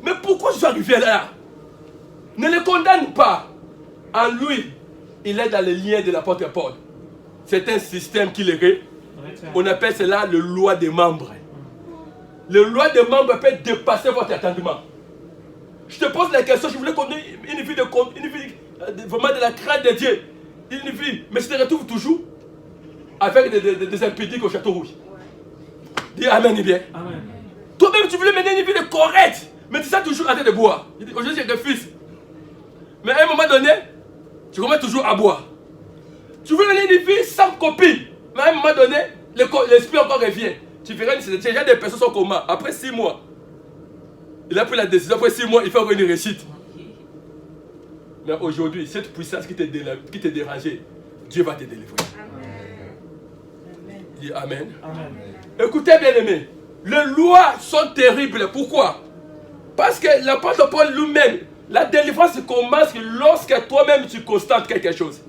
Mais pourquoi je suis arrivé là? Ne le condamne pas. En lui, il est dans les liens de l'apôtre Paul. C'est un système qui les réclame. On appelle cela le loi des membres. Le loi des membres peut dépasser votre entendement. Je te pose la question, je voulais connaître une vie vraiment de la crainte de Dieu. Une vie, mais je te retrouve toujours avec des impudiques au château rouge. Dis Amen, bien. Amen. Toi-même, tu voulais mener une vie correcte, mais tu sais toujours en train de boire. Aujourd'hui, j'ai des fils. Mais à un moment donné, tu commences toujours à boire. Tu veux mener une vie sans copine, mais à un moment donné, l'esprit encore revient. Tu verras, déjà des personnes sont coma. Après 6 mois, il a pris la décision. Après 6 mois, il fait encore une réussite. Mais aujourd'hui, cette puissance qui te dérangeait, Dieu va te délivrer. Amen. Dis Amen. Amen. Écoutez bien aimés, les lois sont terribles. Pourquoi? Parce que l'apôtre Paul lui-même, la délivrance commence lorsque toi-même tu constates quelque chose.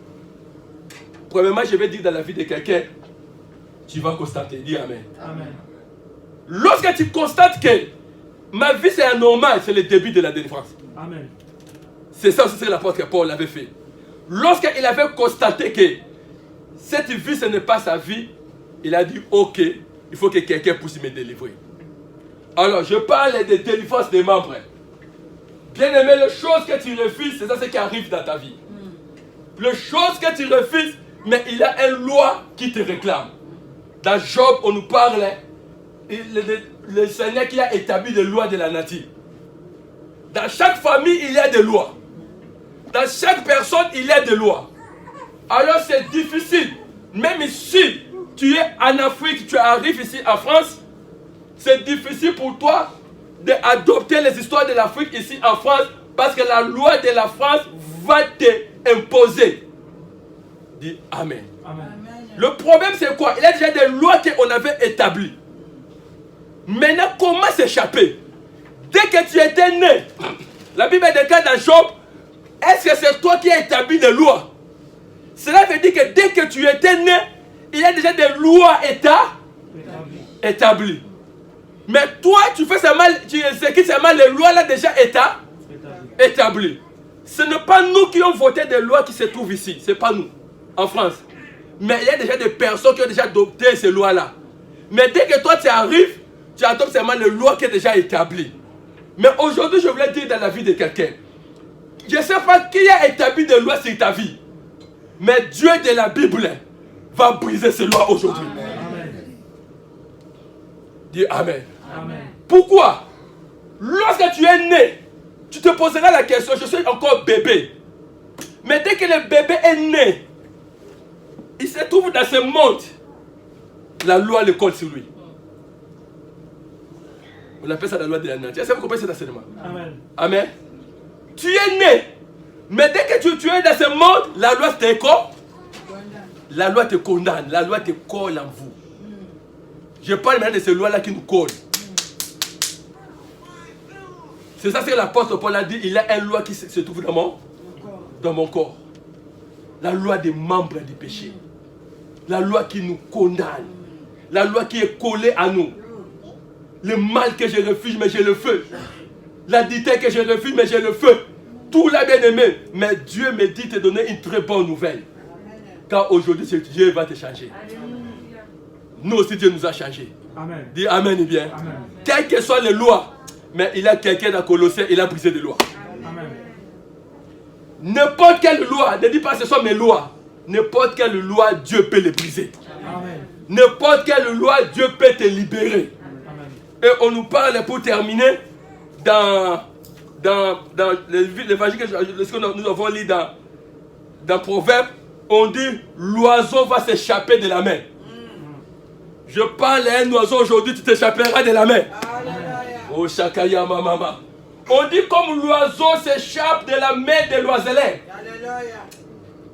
Premièrement, je vais dire dans la vie de quelqu'un, tu vas constater. Dis Amen. Amen. Lorsque tu constates que ma vie c'est anormal, c'est le début de la délivrance. Amen. C'est ça aussi ce que l'apôtre Paul avait fait. Lorsqu'il avait constaté que cette vie ce n'est pas sa vie, il a dit ok, il faut que quelqu'un puisse me délivrer. Alors je parle de délivrance des membres. Bien aimé, les choses que tu refuses, c'est ça ce qui arrive dans ta vie. Les choses que tu refuses, mais il y a une loi qui te réclame. Dans Job, on nous parle, le Seigneur qui a établi des lois de la nature. Dans chaque famille, il y a des lois. Dans chaque personne, il y a des lois. Alors c'est difficile. Même ici, tu es en Afrique, tu arrives ici en France, c'est difficile pour toi d'adopter les histoires de l'Afrique ici en France parce que la loi de la France va t'imposer. Dis Amen. Amen. Le problème c'est quoi? Il y a déjà des lois qu'on avait établies. Maintenant, comment s'échapper? Dès que tu étais né, la Bible déclare dans Job, est-ce que c'est toi qui as établi des lois? Cela veut dire que dès que tu étais né, il y a déjà des lois établies. Mais toi, tu fais seulement, tu exécutes seulement les lois là déjà établies. Ce n'est pas nous qui avons voté des lois qui se trouvent ici. Ce n'est pas nous, en France. Mais il y a déjà des personnes qui ont déjà adopté ces lois-là. Mais dès que toi tu arrives, tu adoptes seulement les lois qui sont déjà établies. Mais aujourd'hui, je voulais dire dans la vie de quelqu'un, je ne sais pas qui a établi des lois sur ta vie. Mais Dieu de la Bible va briser ces lois aujourd'hui. Amen. Dis Amen. Amen. Pourquoi? Lorsque tu es né, tu te poseras la question, je suis encore bébé. Mais dès que le bébé est né, il se trouve dans ce monde, la loi le colle sur lui. On appelle ça la loi de la nature. Est-ce que vous comprenez cet enseignement? Amen. Amen. Tu es né, mais dès que tu es dans ce monde, la loi te condamne. La loi te condamne, la loi te colle en vous. Je parle maintenant de ces lois-là qui nous collent. C'est ça que l'apôtre Paul a dit, il y a une loi qui se trouve dans mon corps. La loi des membres du péché. La loi qui nous condamne. La loi qui est collée à nous. Le mal que je refuse, mais j'ai le feu. La dictée que je refuse, mais j'ai le feu. Tout l'a bien aimé. Mais Dieu me dit de te donner une très bonne nouvelle. Car aujourd'hui, Dieu va te changer. Nous aussi, Dieu nous a changé. Amen. Dis Amen et bien. Amen. Quelles que soient les lois, mais il y a quelqu'un dans Colossiens, il a brisé des lois. Amen. N'importe quelle loi, ne dis pas ce sont mes lois. N'importe quelle loi, Dieu peut les briser. Amen. N'importe quelle loi, Dieu peut te libérer. Amen. Et on nous parle pour terminer dans l'évangile que nous avons lu dans Proverbe, on dit l'oiseau va s'échapper de la main. Je parle à un oiseau aujourd'hui, tu t'échapperas de la main. Oh Shakaya Mama. On dit comme l'oiseau s'échappe de la main de l'oiseleur.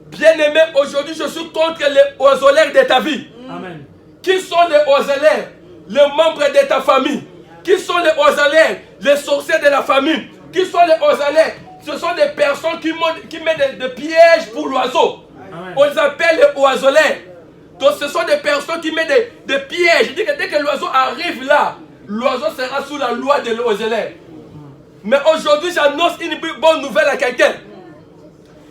Bien aimé, aujourd'hui je suis contre les oiseleurs de ta vie. Amen. Qui sont les oiseleurs? Les membres de ta famille. Qui sont les oiseleurs? Les sorciers de la famille. Qui sont les oiseleurs? Ce sont des personnes qui mettent des pièges pour l'oiseau. On les appelle les oiseleurs. Donc ce sont des personnes qui mettent des pièges. Je dis que dès que l'oiseau arrive là, l'oiseau sera sous la loi de l'oiseleur. Mais aujourd'hui j'annonce une bonne nouvelle à quelqu'un.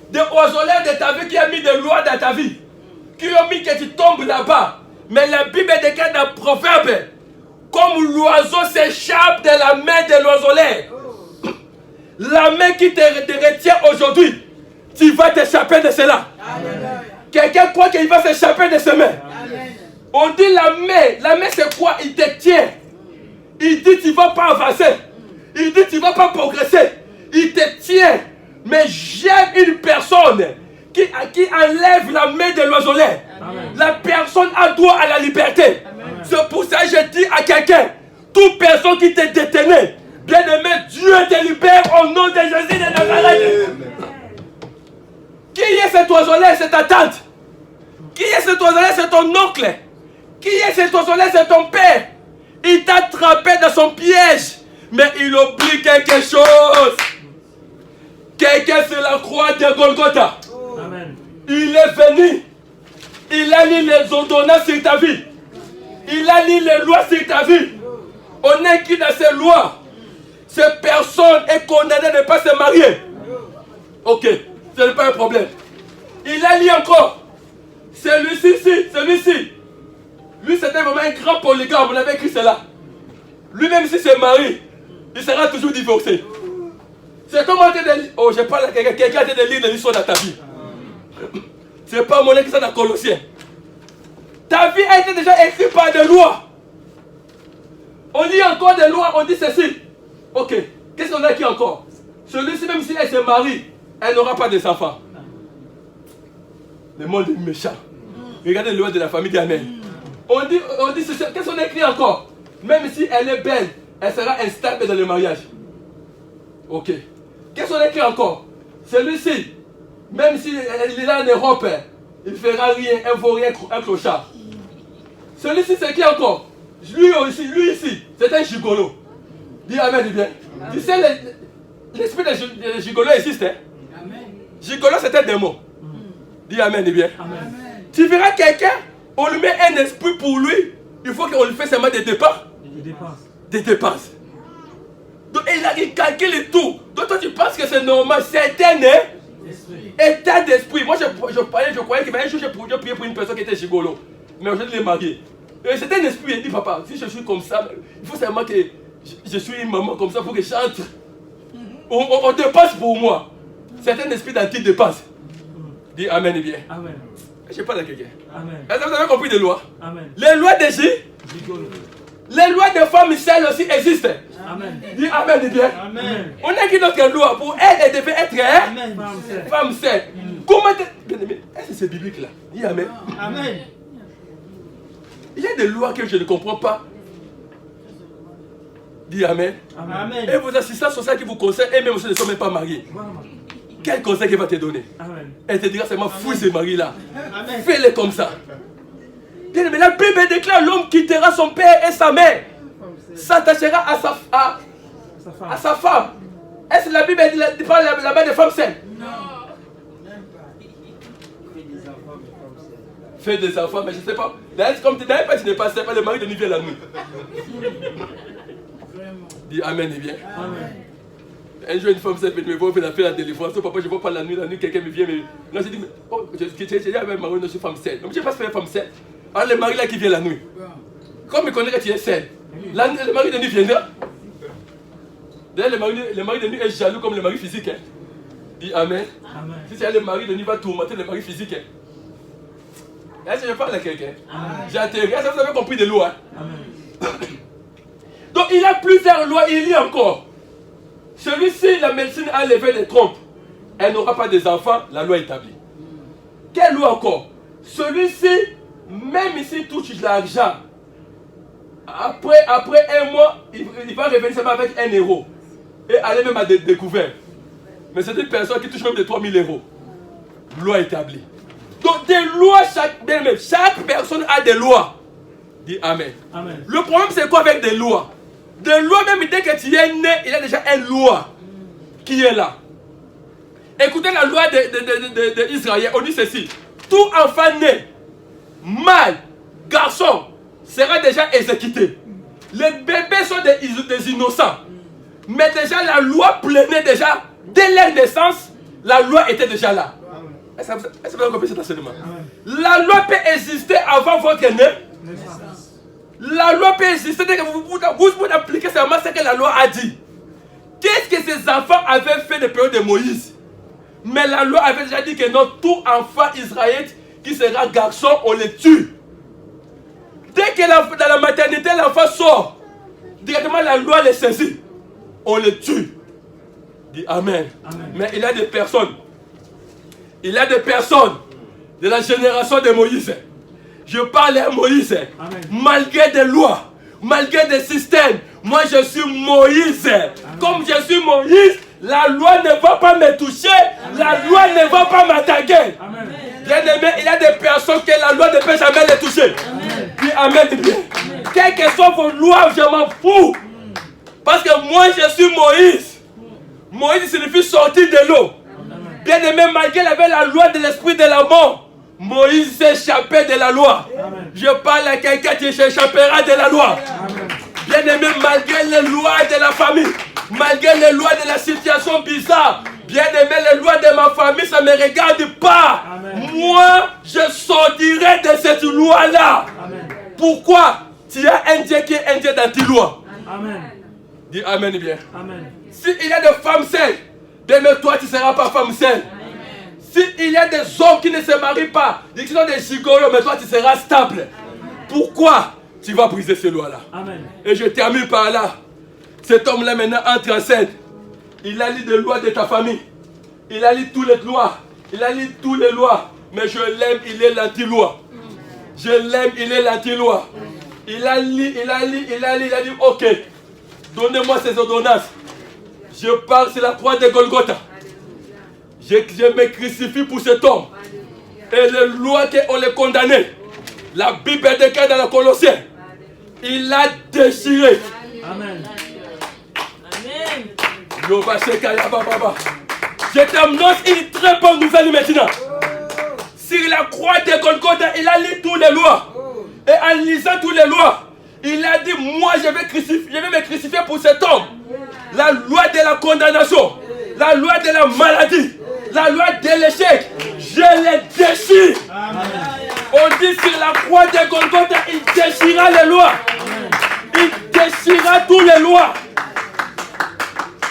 Des oiseleurs de ta vie qui ont mis des lois dans ta vie. Qui ont mis que tu tombes là-bas. Mais la Bible déclare dans Proverbe, comme l'oiseau s'échappe de la main de l'oiseleur, la main qui te retient aujourd'hui, tu vas t'échapper de cela. Quelqu'un croit qu'il va s'échapper de ses mains. On dit la main c'est quoi? Il te tient. Il dit tu ne vas pas avancer. Il dit tu ne vas pas progresser. Il te tient. Mais j'aime une personne qui enlève la main de l'oiseleur. La personne a droit à la liberté. C'est pour ça que je dis à quelqu'un, toute personne qui te détenait, bien-aimé, Dieu te libère au nom de Jésus de Nazareth. Qui est cet oiseleur? C'est ta tante. Qui est cet oiseleur? C'est ton oncle. Qui est cet oiseleur? C'est ton père. Il t'a attrapé dans son piège. Mais il oublie quelque chose. Quelqu'un sur la croix de Golgotha. Amen. Il est venu. Il a mis les ordonnances sur ta vie. Il a mis les lois sur ta vie. On est qui dans ces lois? Cette personne est condamnée de ne pas se marier. Ok, ce n'est pas un problème. Il a mis encore. Celui-ci. Lui, c'était vraiment un grand polygame. On avait écrit cela. Lui-même, si c'est mari, il sera toujours divorcé. C'est comme on dit de lire. Oh, je parle à quelqu'un qui a de lire de l'histoire dans ta vie. C'est pas mon écrit ça dans Colossiens. Ta vie a été déjà écrite par des lois. On lit encore des lois, on dit ceci. Ok, qu'est-ce qu'on a écrit encore? Celui-ci, même si elle se marie, elle n'aura pas des enfants. Le monde est méchant. Regardez les lois de la famille d'Amen. On dit qu'est-ce qu'on a écrit encore? Même si elle est belle, elle sera instable dans le mariage. Ok. Qu'est-ce qu'on a écrit encore? Celui-ci, même s'il est là en Europe, il ne fera rien, il ne vaut rien, un clochard. Celui-ci, c'est qui encore? Lui ici, c'est un gigolo. Dis Amen, dis bien. Tu sais, l'esprit de gigolo existe. Hein? Gigolo, c'est un démon. Dis Amen, dis bien. Amen. Tu verras quelqu'un, on lui met un esprit pour lui, il faut qu'on lui fasse seulement des dépenses. Des dépenses. Donc il calcule tout. Donc toi tu penses que c'est normal, c'est un état d'esprit. Moi je croyais qu'un jour je priais pour une personne qui était gigolo. Mais aujourd'hui il est marié. Et c'est un esprit, il dit papa, si je suis comme ça, il faut seulement que je suis une maman comme ça pour que je chante. On dépasse pour moi. C'est un esprit d'anti-dépense. Dis Amen et bien. Amen. Je parle à quelqu'un. Amen. Est-ce que vous avez compris les lois? Amen. Les lois des Gigolo. les lois des femmes seules aussi existent. Amen. Dis Amen, dis bien. Amen. On a qui d'autre loi? Pour elle, elle devait être Amen. femme seule. Comment bien aimé, est-ce que c'est biblique là? Dis Amen. Amen. Il y a des lois que je ne comprends pas. Dis Amen. Amen. Et vos assistants sociaux qui vous conseillent, et même si ils ne sont même pas mariés. Quel conseil qu'il va te donner? Amen. Elle te dira seulement fouille ce mari-là. Amen. Fais-le comme ça. Bien aimé, la Bible déclare l'homme quittera son père et sa mère, s'attachera à sa femme. Est-ce que la Bible parle là-bas des femmes saines? Non. Fais des enfants, mais je ne sais pas. D'ailleurs, comme tu n'es pas sais pas, le mari de nuit vient la nuit. Dis Amen et bien. Amen. Un jour, une femme s'est venue me voir, elle a fait la délivrance. Papa, je ne vois pas la nuit, quelqu'un me vient. Non, j'ai dit, mais oh, j'ai dit avec mari, je suis femme saine. Donc, je ne sais pas faire femme saine. Alors, le mari là qui vient la nuit. Comme il connaît que tu es saine, le mari de nuit viendra. D'ailleurs, le mari de nuit est jaloux comme le mari physique. Hein. Dis Amen. Amen. Si c'est le mari de nuit va tourmenter le mari physique. Hein. Est-ce que je parle à quelqu'un? J'ai atterri. Est-ce que vous avez compris des lois? Amen. Donc, il y a plusieurs lois, il y a encore. Celui-ci, la médecine a levé les trompes. Elle n'aura pas des enfants, la loi est établie. Quelle loi encore? Celui-ci, même s'il touche l'argent, après un mois, il va revenir seulement avec 1 euro. Et aller même à découvert. Mais c'est une personne qui touche même de 3 000 euros. Loi établie. Donc des lois, chaque personne a des lois. Dis Amen. Amen. Le problème c'est quoi avec des lois? Des lois, même dès que tu es né, il y a déjà une loi qui est là. Écoutez la loi d'Israël, on dit ceci. Tout enfant né, mâle, garçon, sera déjà exécuté. Les bébés sont des innocents. Mais déjà la loi prenait déjà, dès leur naissance, la loi était déjà là. Est-ce que vous avez compris cet enseignement? La loi peut exister avant votre naissance. La loi peut exister dès que vous appliquez seulement ce que la loi a dit. Qu'est-ce que ces enfants avaient fait de période de Moïse? Mais la loi avait déjà dit que non, tout enfant israélite qui sera garçon, on le tue. Dès que dans la maternité, l'enfant sort, directement la loi les saisit. On le tue. Dis Amen. Amen. Mais il y a des personnes. Il y a des personnes de la génération de Moïse. Je parle à Moïse. Amen. Malgré des lois, malgré des systèmes, moi je suis Moïse. Amen. Comme je suis Moïse, la loi ne va pas me toucher. Amen. La loi ne va pas m'attaquer. Bien aimé, il y a des personnes que la loi ne peut jamais les toucher. Amen. Puis Amen. Amen. Quelles que soient vos lois, je m'en fous. Parce que moi je suis Moïse. Moïse signifie sortir de l'eau. Bien aimé, malgré qu'il avait la loi de l'esprit de la mort, Moïse s'est échappé de la loi. Amen. Je parle à quelqu'un qui s'échappera de la loi. Amen. Bien aimé, malgré les lois de la famille, malgré les lois de la situation bizarre, bien aimé, les lois de ma famille, ça ne me regarde pas. Amen. Moi, je sortirai de cette loi-là. Pourquoi? Tu as un Dieu qui est un Dieu d'anti-loi. Amen. Dis Amen bien. Amen. S'il y a des femmes saines, bien mais toi tu ne seras pas femme saine. S'il y a des hommes qui ne se marient pas, qui sont des gigolos, mais toi tu seras stable. Amen. Pourquoi tu vas briser ces lois-là? Et je termine par là. Cet homme-là maintenant entre en scène. Il a lu des lois de ta famille. Il a lu toutes les lois. Il a lu toutes les lois. Mais je l'aime, il est l'anti-loi. Je l'aime, il est l'anti-loi. Il a lu, il a dit ok, donnez-moi ces ordonnances. Je pars sur la croix de Golgotha. Je me crucifie pour cet homme. Et les lois qu'on les condamnait, la Bible déclare dans le Colossiens, il a déchiré. Amen. Je t'annonce une très bonne nouvelle maintenant. Sur la croix de Golgotha, il a lu toutes les lois. Et en lisant toutes les lois, il a dit, moi je vais me crucifier pour cet homme. La loi de la condamnation, la loi de la maladie, la loi de l'échec, je les déchire. Amen. On dit sur la croix de Golgotha, il déchira les lois. Il déchira toutes les lois.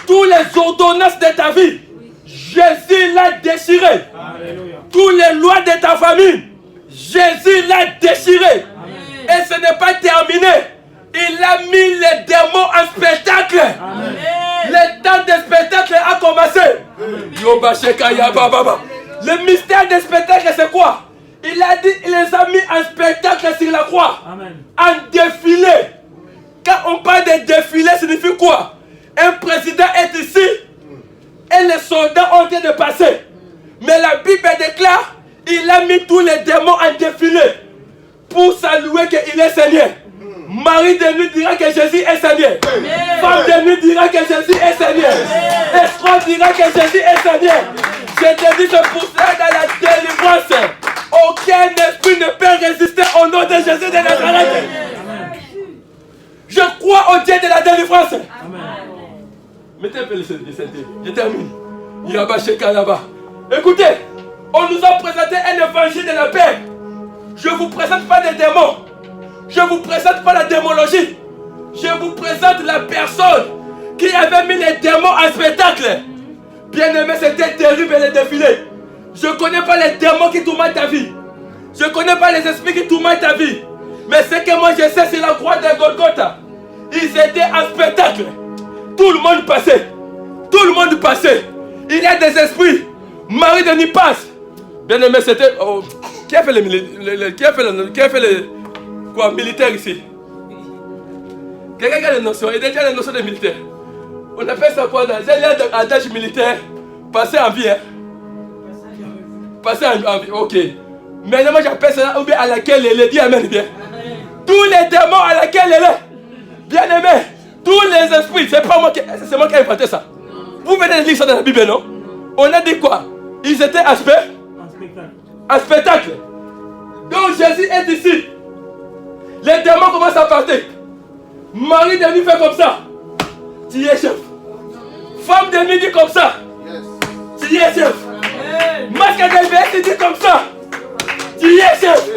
Toutes les ordonnances de ta vie, Jésus l'a déchiré. Toutes les lois de ta famille, Jésus l'a déchiré. Amen. Et ce n'est pas terminé. Il a mis les démons en spectacle. Amen. Le temps de spectacle a commencé. Le mystère des spectacles, c'est quoi? Il a dit, il les a mis en spectacle sur la croix. Amen. En défilé. Quand on parle de défilé, ça signifie quoi? Un président est ici et les soldats ont été de passer. Mais la Bible déclare, il a mis tous les démons en défilé pour saluer qu'il est Seigneur. Marie de nuit dira que Jésus est Seigneur. Femme de nuit dira que Jésus est Seigneur. Espoir dira que Jésus est Seigneur. Je te dis que pour ça, dans la délivrance, aucun esprit ne peut résister au nom de Jésus de Nazareth. Je crois au Dieu de la délivrance. Amen. Mettez un peu le CD. Je termine. là-bas. Écoutez, on nous a présenté un évangile de la paix. Je ne vous présente pas des démons. Je ne vous présente pas la démonologie. Je vous présente la personne qui avait mis les démons en spectacle. Bien aimé, c'était terrible les défilés. Je ne connais pas les démons qui tourmentent ta vie. Je ne connais pas les esprits qui tourmentent ta vie. Mais ce que moi je sais, c'est la croix de Golgotha. Ils étaient en spectacle. Tout le monde passait. Tout le monde passait. Il y a des esprits. Marie de nuit passe. Bien aimé, c'était... Oh, qui a fait les militaires ici? Quelqu'un qui a les notions. Il y a déjà les notions des militaires. On appelle ça quoi? J'ai l'adage militaire. Passer en vie. Hein? Passer en vie. Ok. Mais moi j'appelle ça ou bien à laquelle elle est. Dis amen bien. Tous les démons à laquelle elle est. Bien aimé. Tous les esprits. C'est pas moi qui... C'est moi qui ai inventé ça. Vous venez de lire ça dans la Bible, non? On a dit quoi? Ils étaient en spectacle. En spectacle. Donc Jésus est ici. Les démons commencent à partir. Marie de nuit fait comme ça. Tu es chef. Femme de nuit dit comme ça. Tu es chef. Masque de veille dit comme ça. Tu es chef.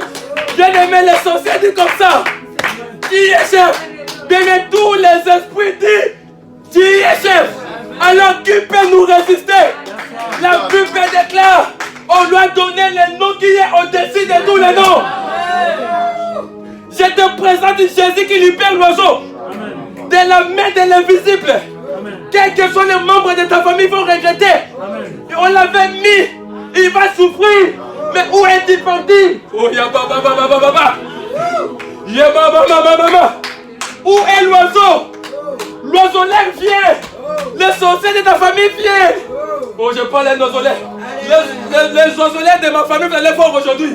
Bien aimé, les sorciers dit comme ça. Tu es chef. Bien aimé, tous les esprits disent tu es chef. Alors qui peut nous résister? La Bible déclare, on doit donner le nom qui est au-dessus de tous les noms. Je te présente Jésus qui libère l'oiseau de la main de l'invisible. Quels que soient les membres de ta famille, vont regretter. Et on l'avait mis, il va souffrir. Mais où est-il parti? Oh, yababa. Où est l'oiseau? L'oiseau l'air vient. Les sorciers de ta famille viennent. Oh, je parle des oiseaux. Les oiseaux de ma famille, vous allez voir aujourd'hui.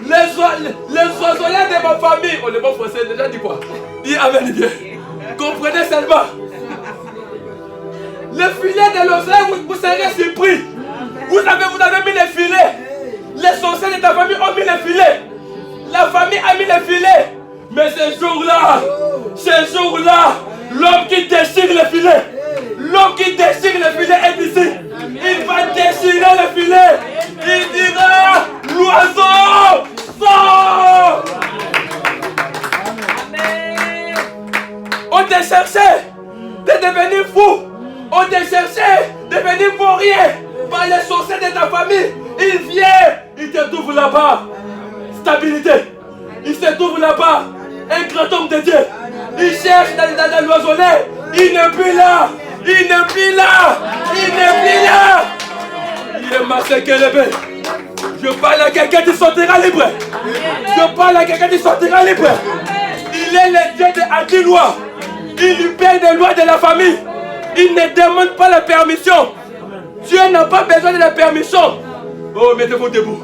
Les oiseaux de ma famille. Oh, les bons français, déjà dit quoi? Dis amen bien. Comprenez seulement. Les filets de l'oiseau, vous serez surpris. Vous avez mis les filets. Les sorciers de ta famille ont mis les filets. La famille a mis les filets. Mais ce jour-là, l'homme qui déchire les filets, est ici. Il va déchirer les filets. Il dira, l'oiseau, sort. On te cherchait de devenir fou. On te cherchait de devenir vaurien par les sorciers de ta famille. Il vient, il te trouve là-bas. Stabilité. Il se trouve là-bas. Un grand homme de Dieu. Il cherche dans l'oiseau. Il n'est plus là. Il est massé que le bébé. Je parle à quelqu'un qui sortira libre. Il est le Dieu de Adilois. Il libère des lois de la famille. Il ne demande pas la permission. Dieu n'a pas besoin de la permission. Oh, mettez-vous debout.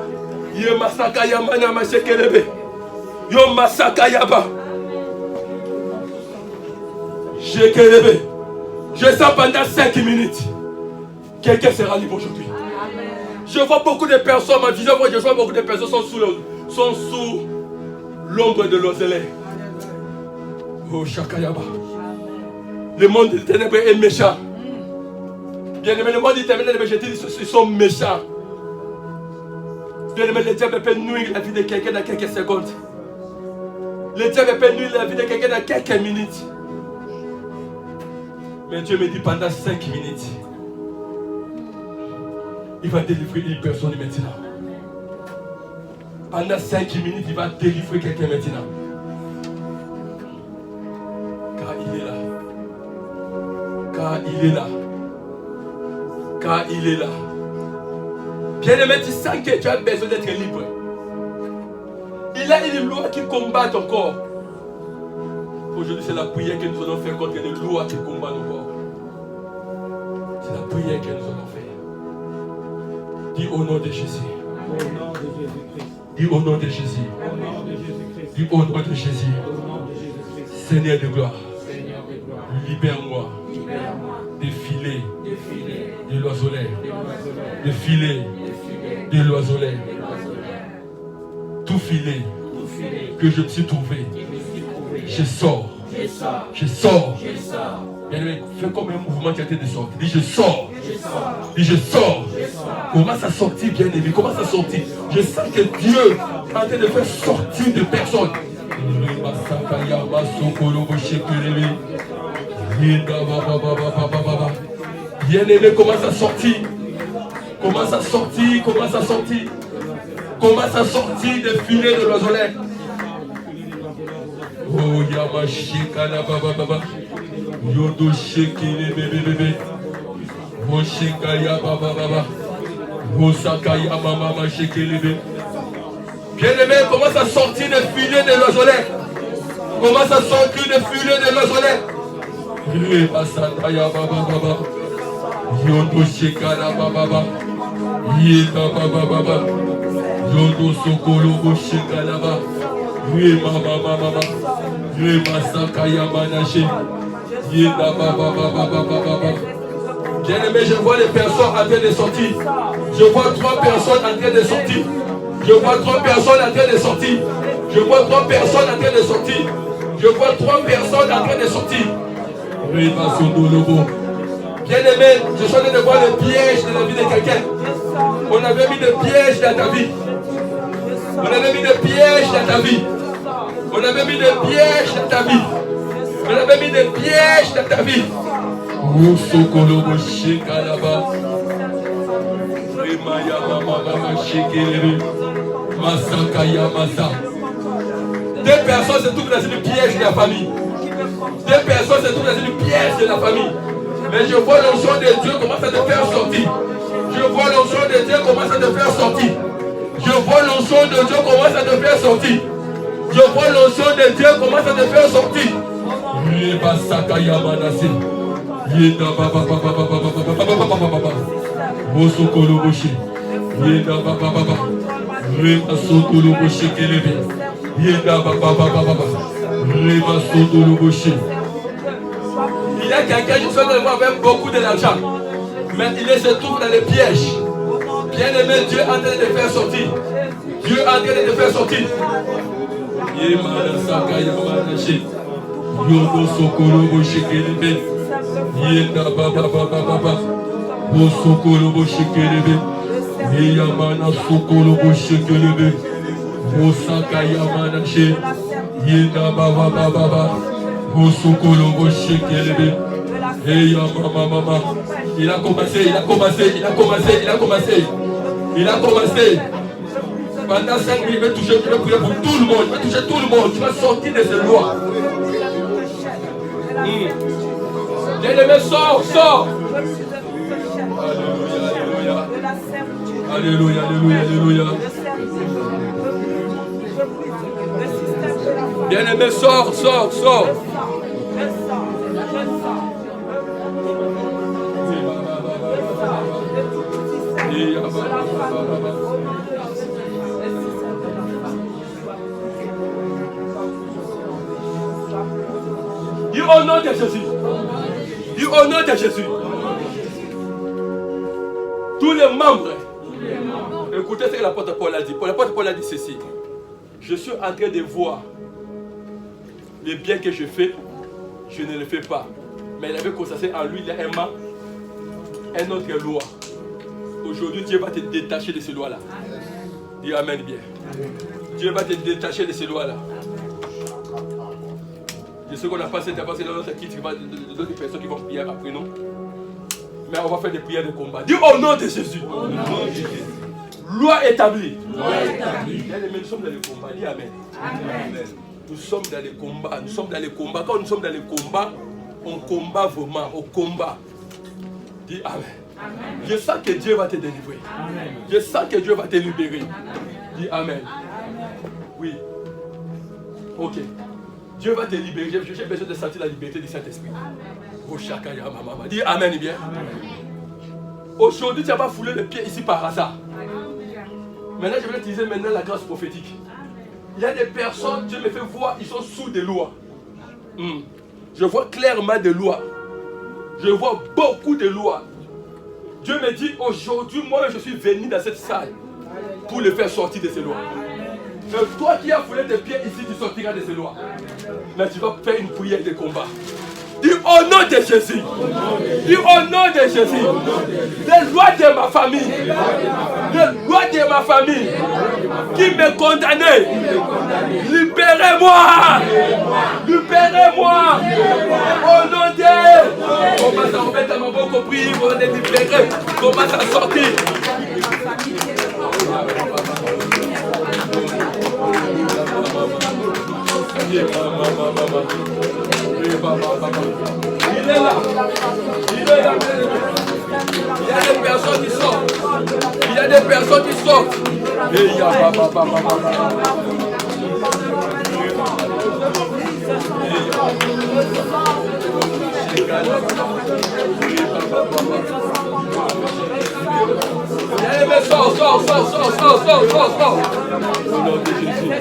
Yo masaka yamana mashekelebe. Yo masaka yaba. Jekelebe. Je sens pendant 5 minutes. Quelqu'un sera libre aujourd'hui. Je vois beaucoup de personnes, ma vision, je vois beaucoup de personnes sont sous l'ombre de l'oselet. Oh, Shakayaba. Le monde des ténèbres est méchant. Bien aimé, le monde des ténèbres, ils sont méchants. Bien aimé, le diable peut nuire la vie de quelqu'un dans quelques secondes. Le diable peut nuire la vie de quelqu'un dans quelques minutes. Mais Dieu me dit pendant 5 minutes, il va délivrer une personne maintenant. Pendant 5 minutes, il va délivrer quelqu'un maintenant. Car il est là. Car il est là. Bien-aimé, tu sens que tu as besoin d'être libre. Il a une loi qui combat ton corps. Aujourd'hui, c'est la prière que nous allons faire contre les lois qui combattent nos corps. C'est la prière que nous allons faire. Dis au nom de Jésus. Dis au nom de Jésus. Dis au nom de Jésus. Seigneur de gloire. Libère-moi des filets de l'oiselet. Des filets de l'oiselet. Tout filet que je me suis trouvé. Je sors. Bien-aimé, fais comme un mouvement qui a été de sortir. Dis je sors. Dis je sors. Commence à sortir, bien-aimé. Commence à sortir. Je sens que Dieu est en train de faire sortir de personnes. Bien-aimé, commence à sortir. Commence à sortir des filets de l'oiselet. Oh, Yamashika la baba. Yodo shekele bébé. Moshika ya baba. Osaka ya mama shekele bébé. Bien-aimé, commence à sortir des filets de l'oiselet. Commence à sortir des filets de l'oiselet. Basanta ya baba. Yodo sheka la baba. Yeta baba. Yodo sokolo sheka la baba. Oui, mama. Oui, masaka ya manaché. Yeta baba. Bien-aimé, je vois les personnes en train de sortir. Je vois 3 personnes en train de sortir. Je vois 3 personnes en train de sortir. Bien-aimé, je suis en train de voir le piège de la vie de quelqu'un. On avait mis des pièges dans ta vie. Ousokolobo shekalaba. Remaya mama shekelebe. Masaka ya masa. Deux personnes se trouvent dans une piège de la famille. Deux personnes se trouvent dans une piège de la famille. Mais je vois l'onction de Dieu commence à te faire sortir. Je vois l'onction de Dieu commence à te faire sortir. Je vois l'onction de Dieu commence à te faire sortir. Je vois l'onction de Dieu commence à te faire sortir. Il y a quelqu'un qui soit avec beaucoup de l'argent, mais il se trouve dans les pièges. Bien-aimé, Dieu est en train de te faire sortir. Dieu est en train de te faire sortir. Il a commencé. Pendant 5 minutes, il va toucher, il va prier pour tout le monde. Il va toucher tout le monde. Tu vas sortir de ces lois. Bien-aimé, sors. Alléluia. Bien-aimé, sors. Dis au nom de Jésus. Dis au nom de Jésus. Tous les membres. Écoutez ce que l'apôtre Paul a dit. L'apôtre Paul a dit ceci. Je suis en train de voir les biens que je fais, je ne le fais pas. Mais il avait constaté en lui, il y a une autre loi. Aujourd'hui, Dieu va te détacher de ces lois-là. Dis Amen bien. Dieu va te détacher de ces lois-là. Je sais qu'on n'a pas cette avancée dans notre équipe, d'autres personnes qui vont prier après nous. Mais on va faire des prières de combat. Dis au nom de Jésus. Loi établie. Nous sommes dans le combat. Dis Amen. Nous sommes dans les combats. Quand nous sommes dans les combats, on combat vraiment. On combat. Dis Amen. Je sens que Dieu va te délivrer. Je sens que Dieu va te libérer. Dis Amen. Oui. Ok. Dieu va te libérer. J'ai besoin de sentir la liberté du Saint-Esprit. Dis Amen bien. Aujourd'hui, tu n'as pas foulé le pied ici par hasard. Maintenant, je vais utiliser la grâce prophétique. Il y a des personnes, Dieu me fait voir, ils sont sous des lois. Je vois clairement des lois. Je vois beaucoup de lois. Dieu me dit, aujourd'hui, moi, je suis venu dans cette salle pour le faire sortir de ces lois. Et toi qui as foulé tes pieds ici, tu sortiras de ces lois. Mais tu vas faire une prière de combat. Dis au nom de Jésus. Dis au nom de Jésus. Les lois de ma famille. Les lois de ma famille. Qui me condamnaient. Libérez-moi. Libérez-moi. Au nom de Dieu. Commence à remettre à ma boca au prier pour les libérer. Commence à sortir. Il est là. Il est là. Il y a des personnes qui sortent. Il y a des personnes qui sortent. Et il y a sors. Au nom de Jésus.